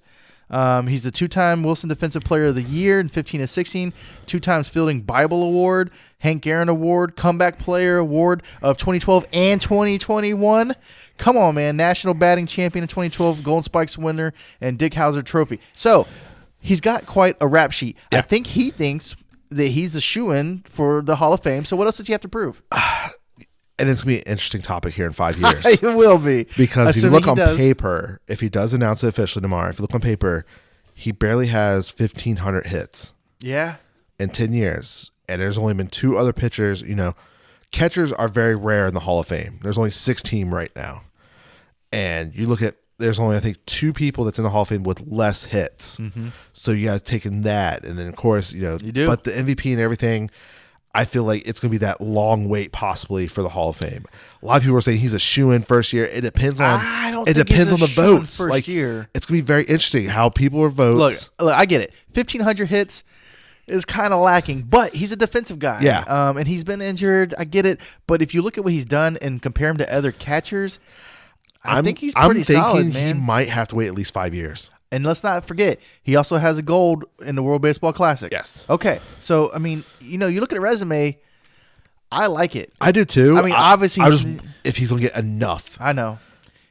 He's the 2-time Wilson Defensive Player of the Year in 15 and 16, 2 times Fielding Bible Award, Hank Aaron Award, Comeback Player Award of 2012 and 2021. Come on, man. National Batting Champion in 2012, Golden Spikes winner, and Dick Howser Trophy. So he's got quite a rap sheet. Yeah. I think he thinks that he's the shoo-in for the Hall of Fame. So what else does he have to prove? And it's going to be an interesting topic here in 5 years. It will be. Because if you look on paper, if he does announce it officially tomorrow, if you look on paper, he barely has 1,500 hits. Yeah. In 10 years. And there's only been 2 other pitchers. Catchers are very rare in the Hall of Fame. There's only 16 right now. And you look at, there's only, I think, 2 people that's in the Hall of Fame with less hits. Mm-hmm. So you got to take in that. And then, of course, you do. But the MVP and everything, I feel like it's going to be that long wait possibly for the Hall of Fame. A lot of people are saying he's a shoo-in first year. It depends on the votes. First year. It's going to be very interesting how people are votes. Look, I get it. 1,500 hits is kind of lacking, but he's a defensive guy. Yeah. And he's been injured. I get it. But if you look at what he's done and compare him to other catchers, I think he's pretty solid, man. I'm thinking he might have to wait at least 5 years. And let's not forget, he also has a gold in the World Baseball Classic. Yes. Okay. So, I mean, you look at a resume, I like it. I do too. I mean, obviously, if he's going to get enough. I know.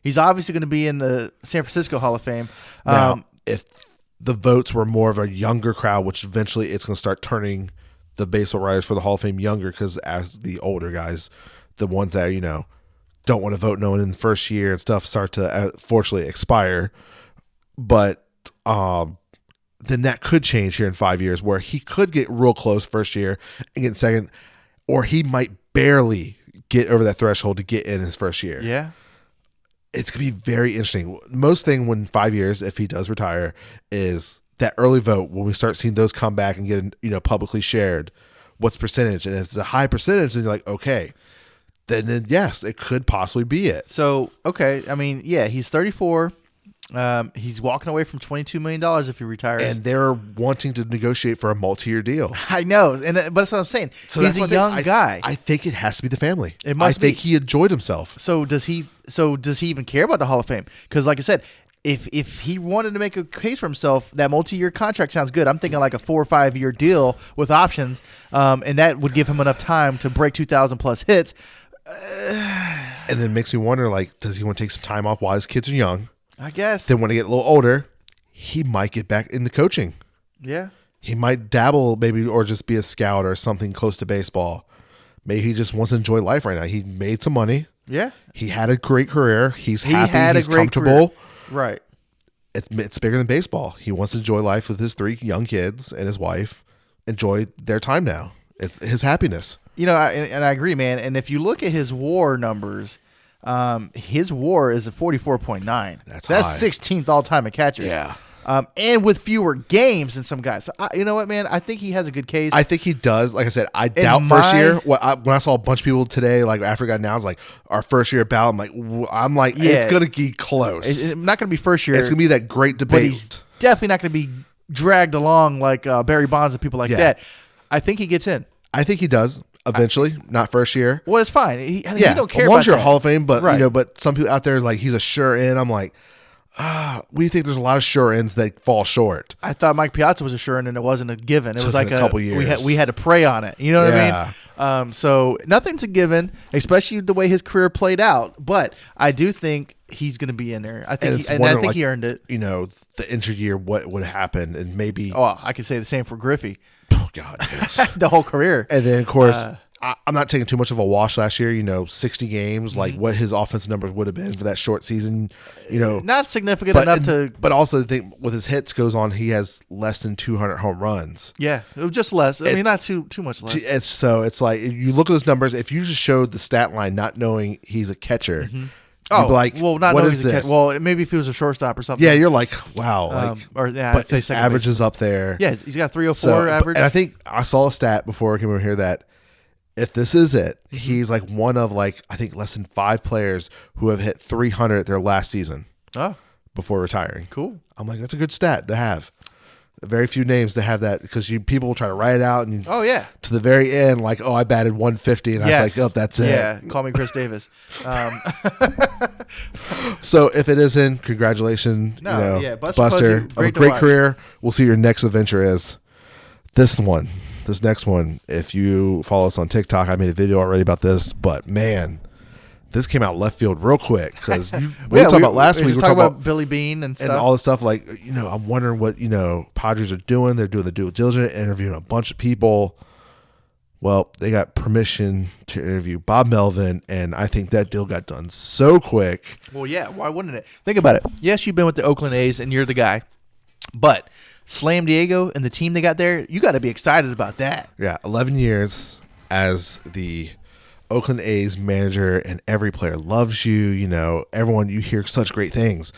He's obviously going to be in the San Francisco Hall of Fame. Now, if the votes were more of a younger crowd, which eventually it's going to start turning the baseball writers for the Hall of Fame younger, because as the older guys, the ones that, don't want to vote no one in the first year and stuff start to fortunately expire. But then that could change here in 5 years, where he could get real close first year and get second, or he might barely get over that threshold to get in his first year. Yeah. It's going to be very interesting. Most thing when 5 years, if he does retire, is that early vote, when we start seeing those come back and get publicly shared, what's percentage? And if it's a high percentage, then you're like, okay. Then yes, it could possibly be it. So, okay. I mean, yeah, he's 34. He's walking away from $22 million if he retires. And they're wanting to negotiate for a multi-year deal. I know. But that's what I'm saying. So he's a young guy. I think it has to be the family. It must be. I think he enjoyed himself. So does he even care about the Hall of Fame? Because like I said, if he wanted to make a case for himself, that multi-year contract sounds good. I'm thinking like a 4 or 5 year deal with options. And that would give him enough time to break 2,000 plus hits. And then it makes me wonder, like, does he want to take some time off while his kids are young? I guess. Then when they get a little older, he might get back into coaching. Yeah. He might dabble maybe, or just be a scout or something close to baseball. Maybe he just wants to enjoy life right now. He made some money. Yeah. He had a great career. He's happy. He's comfortable. Career. Right. It's bigger than baseball. He wants to enjoy life with his 3 young kids and his wife. Enjoy their time now. It's his happiness. And I agree, man. And if you look at his WAR numbers, his WAR is a 44.9. That's high. 16th all time in catchers. Yeah. And with fewer games than some guys. So you know what, man? I think he has a good case. I think he does. Like I said, I doubt first year. When I saw a bunch of people today, like after it got announced, like our first year ballot, I'm like, it's gonna be close. It's not gonna be first year. It's gonna be that great debate. But he's definitely not gonna be dragged along like Barry Bonds and people like that. I think he gets in. I think he does. eventually, not first year. Well, it's fine. He don't care once about you're that. a Hall of Fame, but Right. but some people out there like he's a sure in. I'm like, we think there's a lot of sure ins that fall short. I thought Mike Piazza was a sure and it wasn't a given. It was like a couple years. We had to pray on it. You know what I mean? So nothing's a given, especially the way his career played out. But I do think he's going to be in there. I think he earned it. The injured year, what would happen, and maybe. Oh, I could say the same for Griffey. Oh God, yes. The whole career. And then of course. I'm not taking too much of a wash last year, 60 games, like what his offensive numbers would have been for that short season, Not significant enough to. But also, the thing with his hits goes on, he has less than 200 home runs. Yeah, just less. I mean, not too much less. It's like, you look at those numbers, if you just showed the stat line not knowing he's a catcher, Oh, like, well, not what knowing is he's a this? Well, maybe if he was a shortstop or something. Yeah, you're like, wow. But his average is up there. Yeah, he's got 304 average. And I think I saw a stat before I came over here that if this is it, he's like one of I think less than 5 players who have hit 300 their last season before retiring. Cool. I'm like, that's a good stat to have. Very few names to have that because people will try to write it out and to the very end, like, I batted 150 and I was like, that's it. Yeah, call me Chris Davis. So if it isn't, congratulations, Buster. Posey, Have a great career. We'll see what your next adventure is. This next one, if you follow us on TikTok, I made a video already about this, but man, this came out left field real quick because we were talking about last week. We were talking about Billy Beane and stuff. And all this stuff. Like, I'm wondering what, Padres are doing. They're doing the due diligence, interviewing a bunch of people. Well, they got permission to interview Bob Melvin, and I think that deal got done so quick. Well, yeah, why wouldn't it? Think about it. Yes, you've been with the Oakland A's, and you're the guy, but Slam Diego and the team they got there, you got to be excited about that. Yeah, 11 years as the Oakland A's manager, and every player loves you. Everyone, you hear such great things.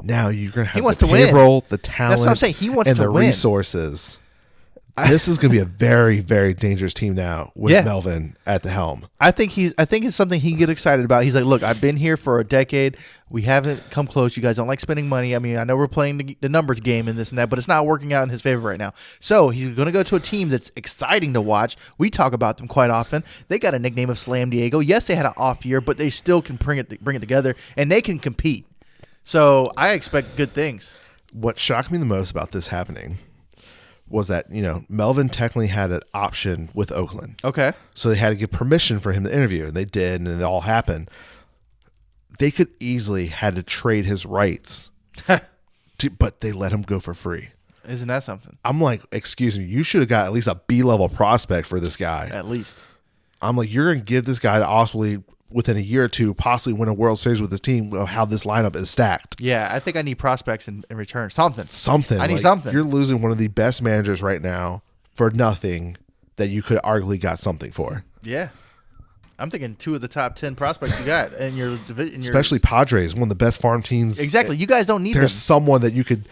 Now you're going to have the payroll, the talent, that's what I'm saying. He wants and to the win. Resources. This is going to be a very, very dangerous team now with Melvin at the helm. I think it's something he can get excited about. He's like, look, I've been here for a decade. We haven't come close. You guys don't like spending money. I mean, I know we're playing the numbers game and this and that, but it's not working out in his favor right now. So he's going to go to a team that's exciting to watch. We talk about them quite often. They got a nickname of Slam Diego. Yes, they had an off year, but they still can bring it together, and they can compete. So I expect good things. What shocked me the most about this happening was that, Melvin technically had an option with Oakland. Okay. So they had to give permission for him to interview, and they did, and it all happened. They could easily had to trade his rights, but they let him go for free. Isn't that something? I'm like, excuse me, you should have got at least a B-level prospect for this guy. At least. I'm like, you're going to give this guy to possibly, within a year or two, possibly win a World Series with his team of how this lineup is stacked. Yeah, I think I need prospects in return. Something. I need something. You're losing one of the best managers right now for nothing that you could arguably got something for. Yeah. I'm thinking 2 of the top 10 prospects you got in your division. Especially Padres, one of the best farm teams. Exactly. You guys don't need There's them. someone that you could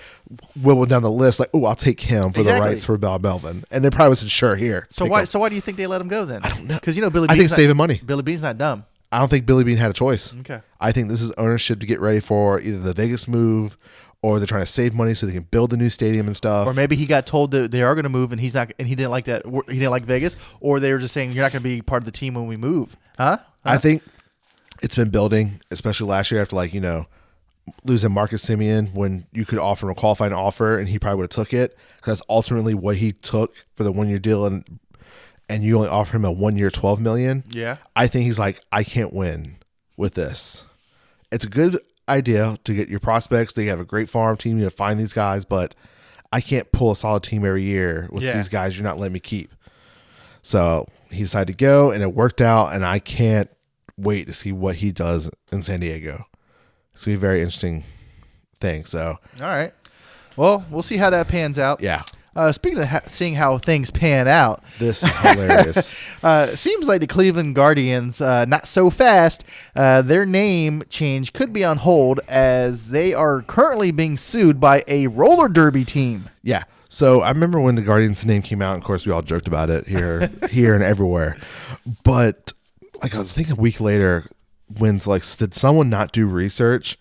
whittle down the list like, I'll take him for the rights for Bob Melvin. And they probably said, sure, here. So why do you think they let him go then? I don't know. Because, Billy Beane's I think saving money. Billy Beane's not dumb. I don't think Billy Beane had a choice. Okay. I think this is ownership to get ready for either the Vegas move, or they're trying to save money so they can build a new stadium and stuff. Or maybe he got told that they are going to move and he's not, and he didn't like that. He didn't like Vegas, or they were just saying you're not going to be part of the team when we move. Huh? I think it's been building, especially last year after losing Marcus Semien when you could offer him a qualifying offer and he probably would have took it because that's ultimately what he took for the 1-year deal and you only offer him a 1-year $12 million. Yeah. I think he's like, I can't win with this. It's a good idea to get your prospects. They have a great farm team. You find these guys, but I can't pull a solid team every year with these guys you're not letting me keep. So he decided to go, and it worked out, and I can't wait to see what he does in San Diego. It's going to be a very interesting thing. So, all right. Well, we'll see how that pans out. Yeah. Speaking of seeing how things pan out, this is hilarious. Seems like the Cleveland Guardians, not so fast. Their name change could be on hold as they are currently being sued by a roller derby team. Yeah. So I remember when the Guardians name came out. Of course, we all joked about it here and everywhere. But I think a week later, when did someone not do research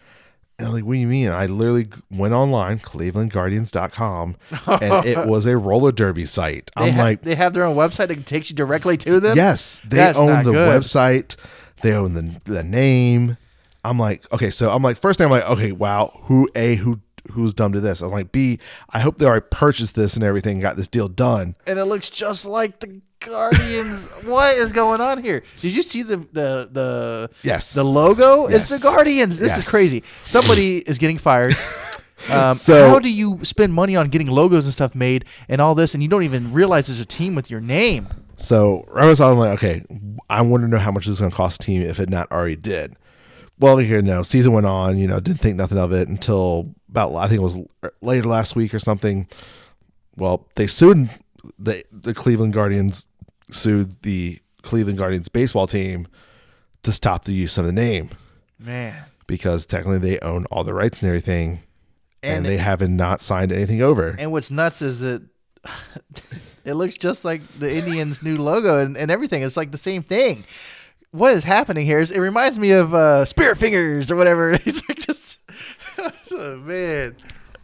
And I'm like, what do you mean? I literally went online, clevelandguardians.com, and it was a roller derby site. They have their own website that takes you directly to them? Yes. They own the website. They own the name. I'm like, okay, so I'm like, first thing I'm like, okay, wow, who's dumb to this? I'm like, B, I hope they already purchased this and everything, got this deal done. And it looks just like the Guardians. What is going on here? Did you see the yes, the logo? Yes. It's the Guardians. This is crazy. Somebody is getting fired. So how do you spend money on getting logos and stuff made and all this, and you don't even realize there's a team with your name? So I was like, okay, I want to know how much this is going to cost the team if it not already did. Well, here, no, season went on, didn't think nothing of it until about, I think it was later last week or something. Well, they sued the Cleveland Guardians, sued the Cleveland Guardians baseball team to stop the use of the name. Man. Because technically they own all the rights and everything, and they haven't not signed anything over. And what's nuts is that it looks just like the Indians' new logo and everything. It's like the same thing. What is happening here? It reminds me of Spirit Fingers or whatever. It's like this. Oh, man.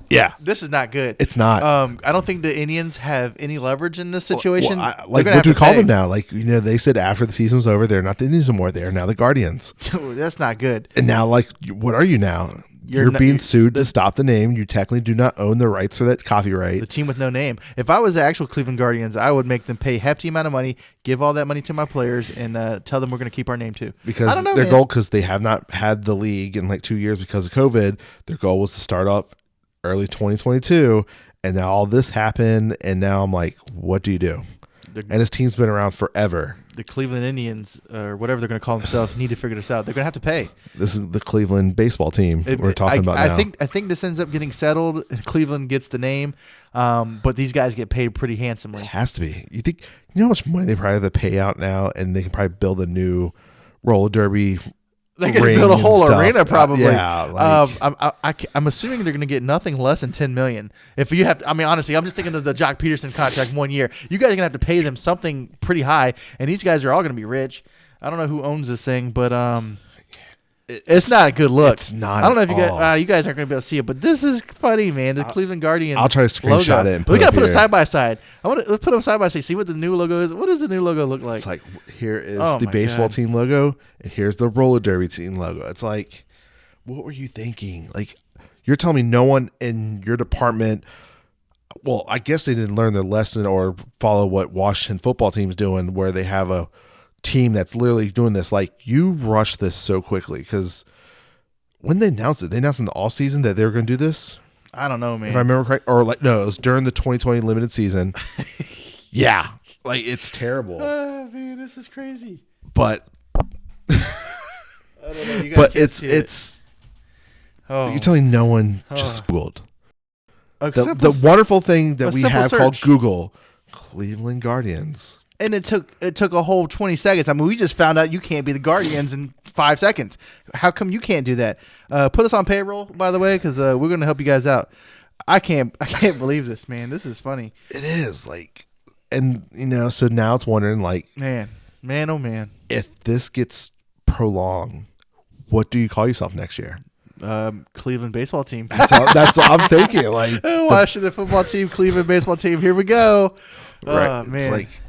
Yeah. This is not good. It's not. I don't think the Indians have any leverage in this situation. What do we call them now? Like, they said after the season was over, they're not the Indians anymore. They're now the Guardians. Dude, that's not good. And now, like, what are you now? You're being sued to stop the name. You technically do not own the rights for that copyright. The team with no name. If I was the actual Cleveland Guardians, I would make them pay a hefty amount of money, give all that money to my players, and tell them we're going to keep our name too. Because their goal, because they have not had the league in like 2 years because of COVID, their goal was to start off early 2022, and now all this happened, and now I'm like, what do you do? And his team's been around forever. The Cleveland Indians, or whatever they're going to call themselves, need to figure this out. They're going to have to pay. This is the Cleveland baseball team we're talking about now. I think this ends up getting settled. Cleveland gets the name, but these guys get paid pretty handsomely. It has to be. You know how much money they probably have to pay out now, and they can probably build a new roller derby. They could build a whole arena, probably. Yeah, I'm assuming they're going to get nothing less than $10 million. If you have, honestly, I'm just thinking of the Jock Peterson contract 1 year. You guys are going to have to pay them something pretty high, and these guys are all going to be rich. I don't know who owns this thing, but it's not a good look. It's not. I don't know if you guys aren't going to be able to see it, but this is funny, man. The Cleveland Guardians. I'll try to screenshot it. And we got to put it side by side. Let's put them side by side. See what the new logo is. What does the new logo look like? It's like, here is the baseball team logo, and here's the roller derby team logo. It's like, what were you thinking? Like, you're telling me no one in your department. Well, I guess they didn't learn their lesson or follow what Washington football team's doing, where they have a team that's literally doing this. Like, you rushed this so quickly, because when they announced it in the off season that they were going to do this. I don't know, man. If I remember correct, or like, no, it was during the 2020 limited season. Yeah, like, it's terrible. Man, this is crazy. But I don't know. You guys but it's you're telling no one just Googled. The wonderful thing that we have called Google, Cleveland Guardians. And it took a whole 20 seconds. I mean, we just found out you can't be the Guardians in 5 seconds. How come you can't do that? Put us on payroll, by the way, because we're going to help you guys out. I can't believe this, man. This is funny. It is, like, and so now it's wondering, like, man, oh man, if this gets prolonged, what do you call yourself next year? Cleveland baseball team. That's what I'm thinking. Like, Washington football team, Cleveland baseball team. Here we go. Right. Man. It's like,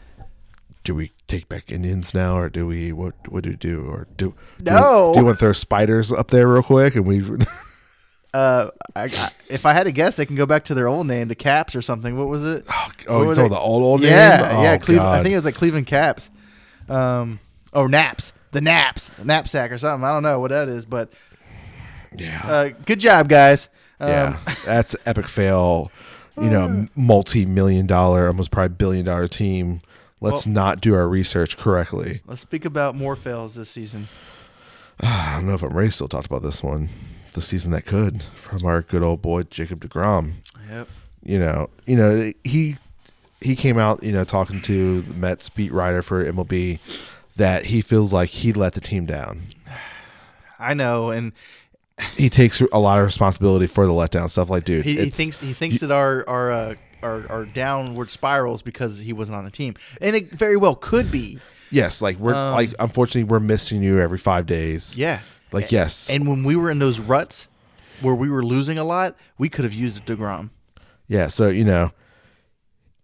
do we take back Indians now, or do we what do we do, or do you want to throw spiders up there real quick and we? If I had to guess, they can go back to their old name, the Caps or something. What was it? Oh, you told the old name? Yeah, Cleveland. I think it was like Cleveland Caps. Naps. The knapsack or something. I don't know what that is, but yeah. Good job, guys. Yeah, that's an epic fail. Multi-million-dollar, almost probably billion-dollar team. Let's not do our research correctly. Let's speak about more fails this season. I don't know if I'm ready to still talk about this one. The season that could, from our good old boy Jacob deGrom. Yep. He came out, talking to the Mets beat writer for MLB, that he feels like he let the team down. I know, and he takes a lot of responsibility for the letdown stuff. Like, dude, he thinks that our downward spirals because he wasn't on the team, and it very well could be. Yes, like we're unfortunately we're missing you every 5 days. Yeah, like yes. And when we were in those ruts, where we were losing a lot, we could have used a DeGrom. Yeah, so,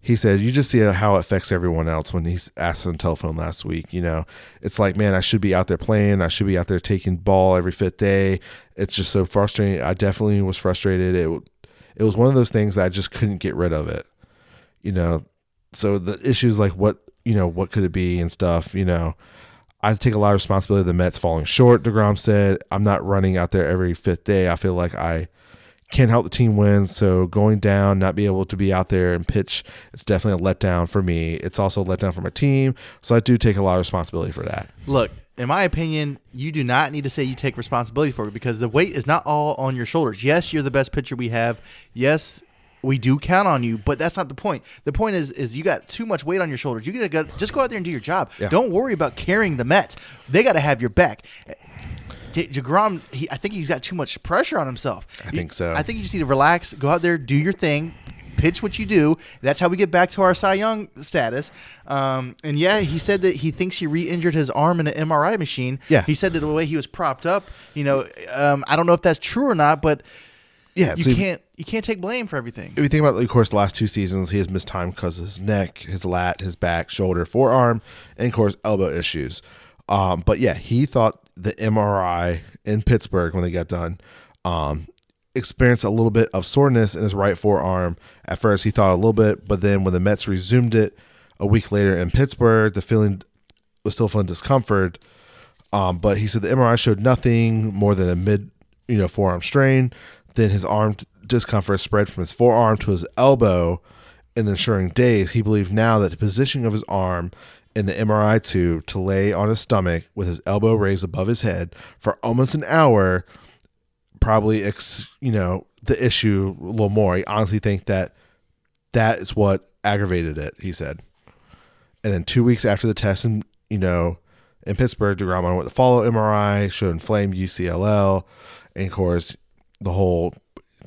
he said, you just see how it affects everyone else when he's asked on the telephone last week. It's like, man, I should be out there playing. I should be out there taking ball every fifth day. It's just so frustrating. I definitely was frustrated. It was one of those things that I just couldn't get rid of it. So the issues like what could it be and stuff, I take a lot of responsibility of the Mets falling short, DeGrom said. I'm not running out there every fifth day. I feel like I can't help the team win, so going down, not be able to be out there and pitch, it's definitely a letdown for me. It's also a letdown for my team, so I do take a lot of responsibility for that. Look, in my opinion, you do not need to say you take responsibility for it because the weight is not all on your shoulders. Yes, you're the best pitcher we have. Yes, we do count on you, but that's not the point. The point is you got too much weight on your shoulders. You gotta just go out there and do your job. Yeah. Don't worry about carrying the Mets. They got to have your back. DeGrom, I think he's got too much pressure on himself. I think so. I think you just need to relax, go out there, do your thing, pitch what you do. That's how we get back to our Cy Young status. And yeah, he said that he thinks he re-injured his arm in an MRI machine. Yeah. He said that the way he was propped up, I don't know if that's true or not, but yeah, you can't take blame for everything. If you think about, of course, the last 2 seasons, he has missed time because of his neck, his lat, his back, shoulder, forearm, and, of course, elbow issues. But, yeah, he thought the MRI in Pittsburgh when they got done experienced a little bit of soreness in his right forearm. At first, he thought a little bit, but then when the Mets resumed it a week later in Pittsburgh, the feeling was still feeling discomfort. But he said the MRI showed nothing more than a mid, forearm strain. Then his arm discomfort spread from his forearm to his elbow in the ensuing days. He believed now that the positioning of his arm in the MRI tube to lay on his stomach with his elbow raised above his head for almost an hour probably, the issue a little more. I honestly think that is what aggravated it, he said. And then 2 weeks after the test in Pittsburgh, DeGrom went to follow MRI, showed inflamed UCLL, and of course, the whole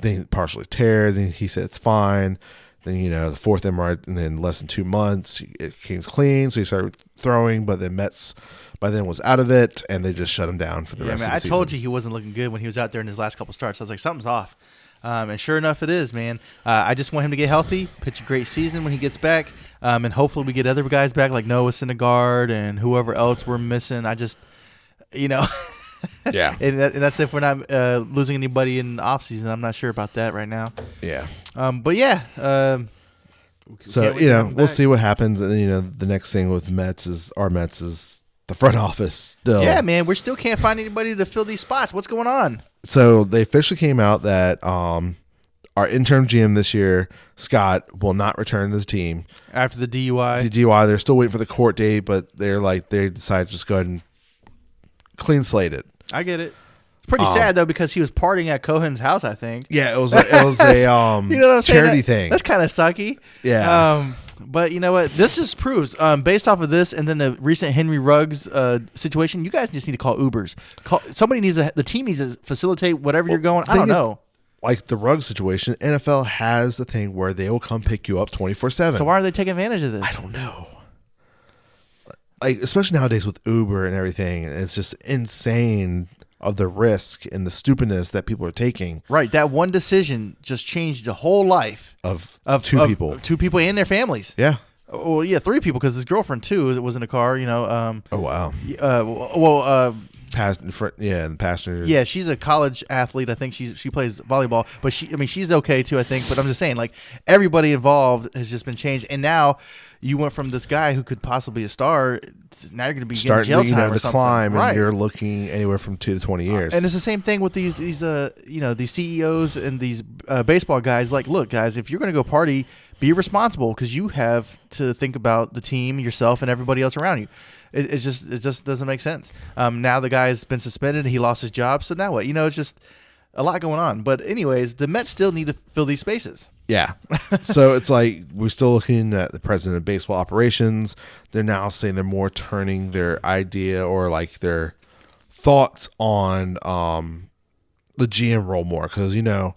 thing partially teared, and he said it's fine. Then, the fourth MRI, and then less than 2 months, it came clean, so he started throwing, but the Mets by then was out of it, and they just shut him down for the rest of the season. I told you he wasn't looking good when he was out there in his last couple starts. I was like, something's off. And sure enough, it is, man. I just want him to get healthy, pitch a great season when he gets back, and hopefully we get other guys back like Noah Syndergaard and whoever else we're missing. I just, Yeah. and that's if we're not losing anybody in the offseason. I'm not sure about that right now. Yeah. But yeah. So, we'll see what happens. And, the next thing with our Mets is the front office still. Yeah, man. We still can't find anybody to fill these spots. What's going on? So they officially came out that our interim GM this year, Scott, will not return to his team. After the DUI? The DUI. They're still waiting for the court date, but they decided to just go ahead and clean slate it. I get it. It's pretty sad though because he was partying at Cohen's house. I think. Yeah, it was a charity thing. That's kind of sucky. Yeah. But you know what? This just proves, based off of this and then the recent Henry Ruggs situation, you guys just need to call Ubers. The team needs to facilitate whatever you're going. I don't know. Like the Ruggs situation, NFL has the thing where they will come pick you up 24/7. So why are they taking advantage of this? I don't know. Like, especially nowadays with Uber and everything, it's just insane of the risk and the stupidness that people are taking. Right. That one decision just changed the whole life of two people. 2 people and their families. Yeah. Well, yeah, 3 people because his girlfriend too was in the car. Oh wow. The passenger. Yeah, she's a college athlete. I think she plays volleyball, but she's okay too. I think, but I'm just saying, like everybody involved has just been changed, and now you went from this guy who could possibly be a star. Now you're going to be getting jail time or something. Climb, right. And you're looking anywhere from 2 to 20 years. And it's the same thing with these CEOs and these baseball guys. Like, look, guys, if you're going to go party, be responsible because you have to think about the team, yourself, and everybody else around you. It just doesn't make sense. Now the guy's been suspended and he lost his job. So now what? It's just a lot going on. But anyways, the Mets still need to fill these spaces. Yeah. So it's like we're still looking at the president of baseball operations. They're now saying they're more turning their idea or like their thoughts on the GM role more because, the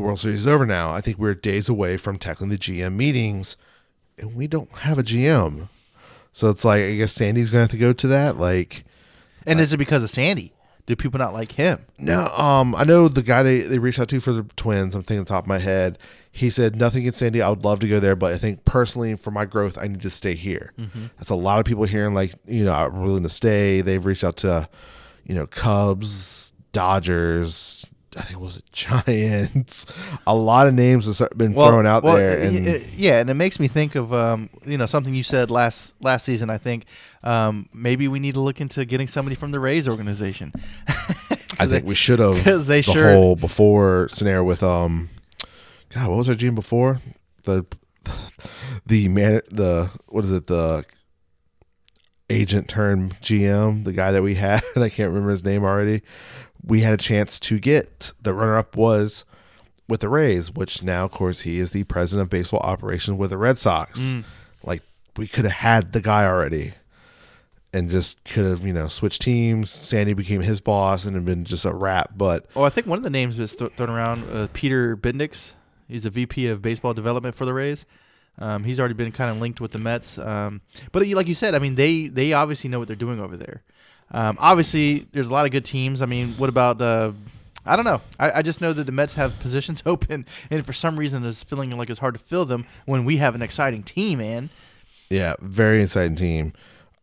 World Series is over now. I think we're days away from tackling the GM meetings and we don't have a So it's like, I guess Sandy's going to have to go to that. Like, and is it because of Sandy? do people not like him? No, I know the guy they reached out to for the Twins. I'm thinking on the top of my head. He said nothing against Sandy. I would love to go there, but I think personally for my growth, I need to stay here. That's a lot of people hearing like, I'm willing to stay. They've reached out to, Cubs, Dodgers, I think it was Giants. A lot of names have been thrown out there. And it makes me think of something you said last season. I think maybe we need to look into getting somebody from the Rays organization. I think we should have, because they the whole before scenario with God, what was our GM before? The agent turned GM, the guy that we had, I can't remember his name already. We had a chance to get, the runner-up was with the Rays, which now, of course, he is the president of baseball operations with the Red Sox. Like, we could have had the guy already and just could have, switched teams. Sandy became his boss and it had been just a wrap. But I think one of the names was thrown around, Peter Bendix. He's a VP of baseball development for the Rays. He's already been kind of linked with the Mets. But like you said, I mean, they obviously know what they're doing over there. Obviously, there's a lot of good teams. I mean, what about I don't know. I just know that the Mets have positions open, and for some reason it's feeling like it's hard to fill them when we have an exciting team, man. Yeah, very exciting team.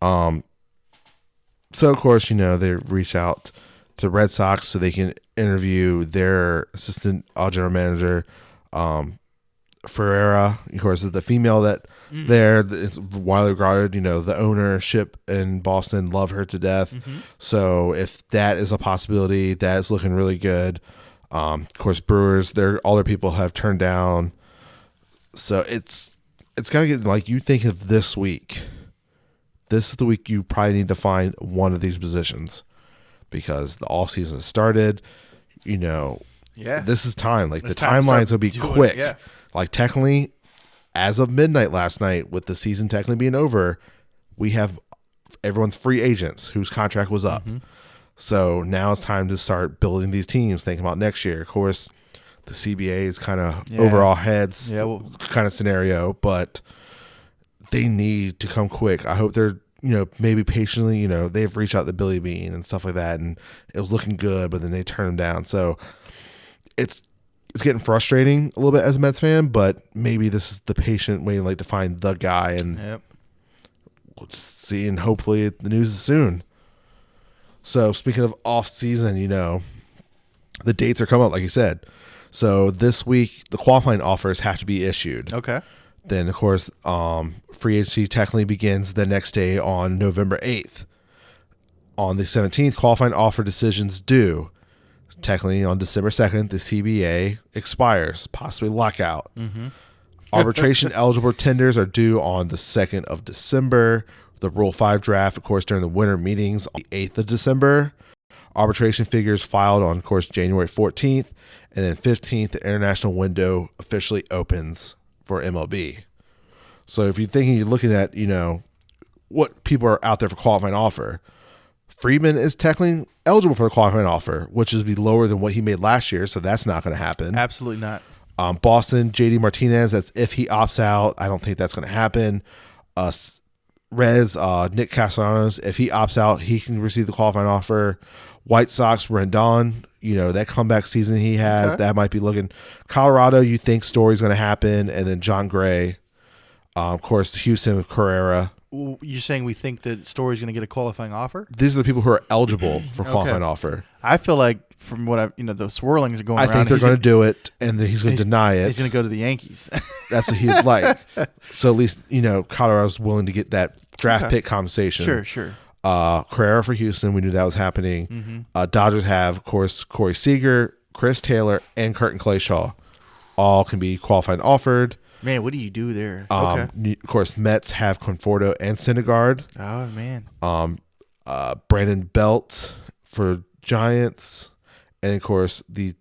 So, of course, they reach out to Red Sox so they can interview their assistant general manager, Ferreira, of course, is the female that there is widely regarded. The ownership in Boston love her to death. So if that is a possibility, that is looking really good. Of course, Brewers, all their people have turned down. So it's got to get like you think of this week. This is the week you probably need to find one of these positions because the off season has started. This is time. Like the timelines will be quick. Yeah. Like technically, as of midnight last night, with the season technically being over, we have everyone's free agents whose contract was up. So now it's time to start building these teams, thinking about next year. Of course, the CBA is kind of overall heads kind of scenario, but they need to come quick. I hope they're, maybe patiently, they've reached out to Billy Bean and stuff like that, and it was looking good, but then they turned him down. So it's getting frustrating a little bit as a Mets fan, but maybe this is the patient way to find the guy, and we'll just see, and hopefully the news is soon. So speaking of off season, the dates are coming up, like you said. So this week, the qualifying offers have to be issued. Okay. Then, of course, free agency technically begins the next day on November 8th. On the 17th, qualifying offer decisions due. Technically, on December 2nd, the CBA expires, possibly lockout. Arbitration eligible tenders are due on the 2nd of December. The Rule 5 draft, of course, during the winter meetings on the 8th of December. Arbitration figures filed on, of course, January 14th. And then 15th, the international window officially opens for MLB. So if you're looking at, what people are out there for qualifying offer, Freeman is technically eligible for the qualifying offer, which is be lower than what he made last year, so that's not going to happen. Absolutely not. Boston, JD Martinez, that's if he opts out. I don't think that's going to happen. Reds, Nick Castellanos, if he opts out, he can receive the qualifying offer. White Sox, Rendon, that comeback season he had, that might be looking. Colorado, you think Story's going to happen, and then John Gray. Of course, Houston, Carrera. You're saying we think that Story's going to get a qualifying offer? These are the people who are eligible for qualifying offer. I feel like from what the swirlings are going around. I think they're going to do it, and then he's going to deny it. He's going to go to the Yankees. That's what he'd like. So at least, Colorado's willing to get that draft pick compensation. Sure. Carrera for Houston, we knew that was happening. Dodgers have, of course, Corey Seager, Chris Taylor, and Curtin Clayshaw. All can be qualifying offered. Man, what do you do there? Of course, Mets have Conforto and Syndergaard. Oh, man. Brandon Belt for Giants. And, of course, the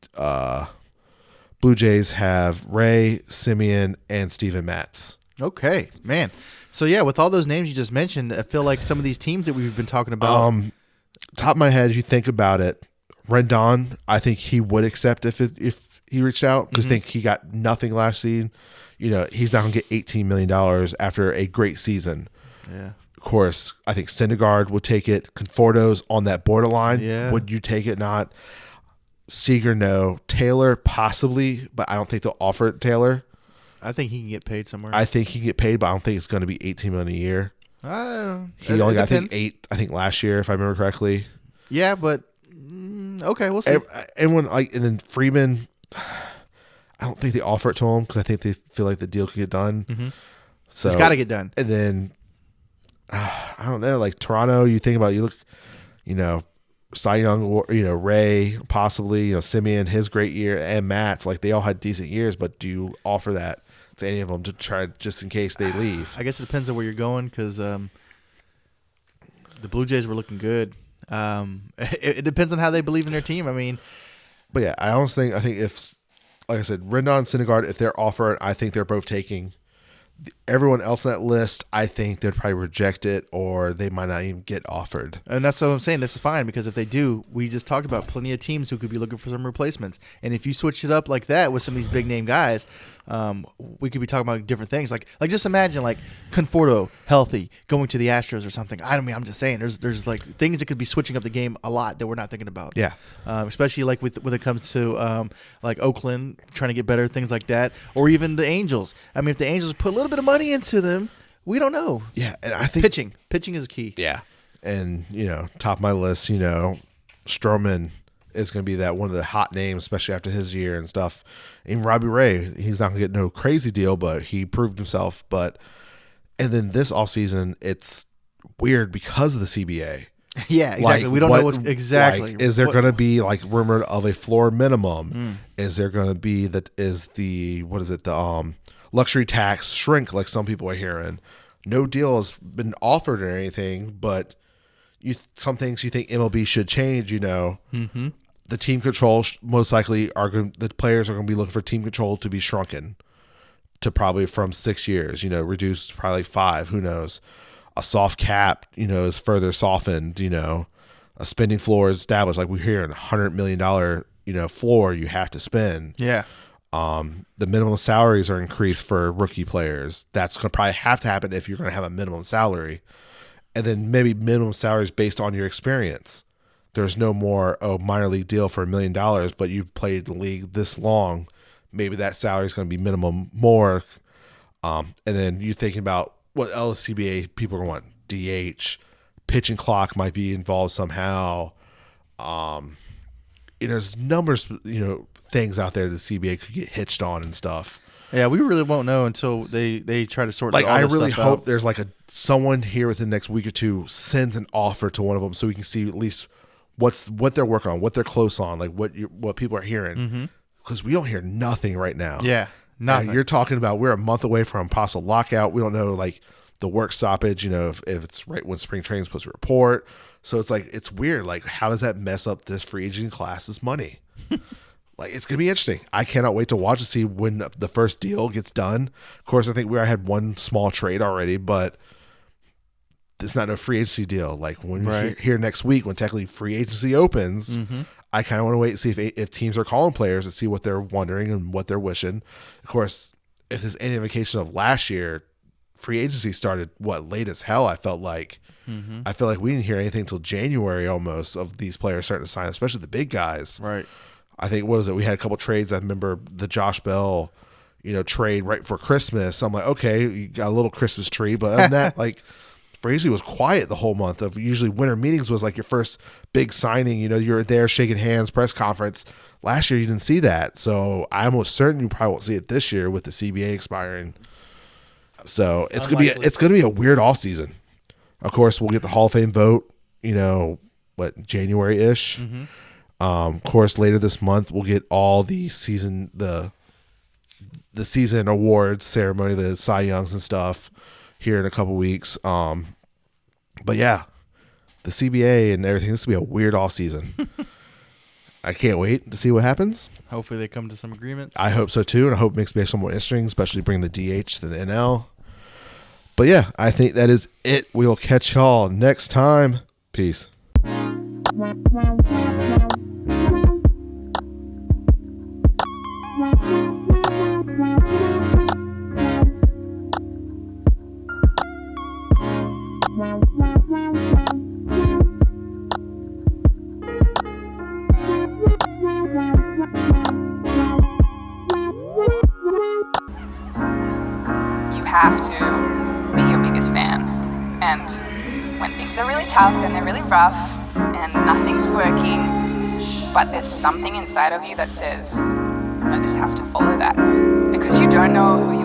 Blue Jays have Ray, Simeon, and Steven Matz. Okay, man. So, yeah, with all those names you just mentioned, I feel like some of these teams that we've been talking about. Top of my head, if you think about it, Rendon, I think he would accept if he reached out because I think he got nothing last season. He's not going to get $18 million after a great season. Yeah. Of course, I think Syndergaard would take it. Conforto's on that borderline. Yeah. Would you take it? Not. Seager, no. Taylor, possibly, but I don't think they'll offer it Taylor. I think he can get paid somewhere. I think he can get paid, but I don't think it's going to be $18 million a year. He only got, I think, 8. I think last year, if I remember correctly. Yeah, but okay, we'll see. And then Freeman, I don't think they offer it to him because I think they feel like the deal could get done. Mm-hmm. So it's got to get done. And then I don't know, like Toronto. You look, Cy Young, Ray, possibly, Simeon, his great year, and Matt's, like they all had decent years, but do you offer that to any of them to try just in case they leave? I guess it depends on where you're going because the Blue Jays were looking good. It depends on how they believe in their team. I mean, but yeah, I think if, like I said, Rendon, Syndergaard, if they're offered, I think they're both taking. Everyone else on that list, I think they'd probably reject it or they might not even get offered. And that's what I'm saying. This is fine because if they do, we just talked about plenty of teams who could be looking for some replacements. And if you switch it up like that with some of these big name guys, we could be talking about different things. Like just imagine like Conforto healthy going to the Astros or something. I'm just saying there's like things that could be switching up the game a lot that we're not thinking about. Yeah. Especially like when it comes to like Oakland trying to get better, things like that, or even the Angels. I mean, if the Angels put a little bit of money into them, we don't know. Yeah, and I think pitching is key. Yeah, and top of my list, Stroman is going to be that one of the hot names, especially after his year and stuff. And Robbie Ray, he's not going to get no crazy deal, but he proved himself. And then this offseason, it's weird because of the CBA. Yeah, exactly. We don't know what's exactly. Is there going to be like rumored of a floor minimum? Is there going to be the luxury tax shrink like some people are hearing? No deal has been offered or anything, but some things you think MLB should change. Mm-hmm. The team control most likely the players are going to be looking for team control to be shrunken to probably from 6 years. Reduced to probably like 5. Who knows? A soft cap, is further softened. A spending floor is established. Like we're hearing, $100 million, floor you have to spend. Yeah. The minimum salaries are increased for rookie players. That's going to probably have to happen if you're going to have a minimum salary. And then maybe minimum salaries based on your experience. There's no more, minor league deal for $1 million, but you've played the league this long. Maybe that salary is going to be minimum more. And then you're thinking about what LCBA people are going to want. DH, pitching clock might be involved somehow. There's numbers, things out there the CBA could get hitched on and stuff. Yeah, we really won't know until they try to sort. Like all I this really stuff hope out. there's like someone here within the next week or two sends an offer to one of them so we can see at least what they're working on, what they're close on, like what people are hearing, because we don't hear nothing right now. Yeah, nothing. And you're talking about we're a month away from possible lockout. We don't know like the work stoppage. If it's right when spring training is supposed to report. So it's like it's weird. Like how does that mess up this free agent class's money? Like it's gonna be interesting. I cannot wait to watch and see when the first deal gets done. Of course, I think we already had one small trade already, but it's not a free agency deal. Like when we here next week, when technically free agency opens, I kind of want to wait and see if teams are calling players and see what they're wondering and what they're wishing. Of course, if there's any indication of last year, free agency started late as hell. I felt like we didn't hear anything until January almost of these players starting to sign, especially the big guys. Right. I think we had a couple trades. I remember the Josh Bell, trade right for Christmas. I'm like, okay, you got a little Christmas tree, but other than that, like free agency was quiet the whole month. Of usually winter meetings was like your first big signing. You're there shaking hands, press conference. Last year you didn't see that, so I'm almost certain you probably won't see it this year with the CBA expiring. So it's gonna be a weird off season. Of course, we'll get the Hall of Fame vote. January ish. Of course, later this month we'll get all the season the season awards ceremony, the Cy Youngs and stuff here in a couple weeks. But yeah, the CBA and everything. This will be a weird off season. I can't wait to see what happens. Hopefully they come to some agreement. I hope so too, and I hope it makes baseball more interesting, especially bringing the DH to the NL. But yeah, I think that is it. We'll catch y'all next time. Peace. You have to be your biggest fan. And when things are really tough and they're really rough and nothing's working, but there's something inside of you that says, I just have to follow that. Because you don't know who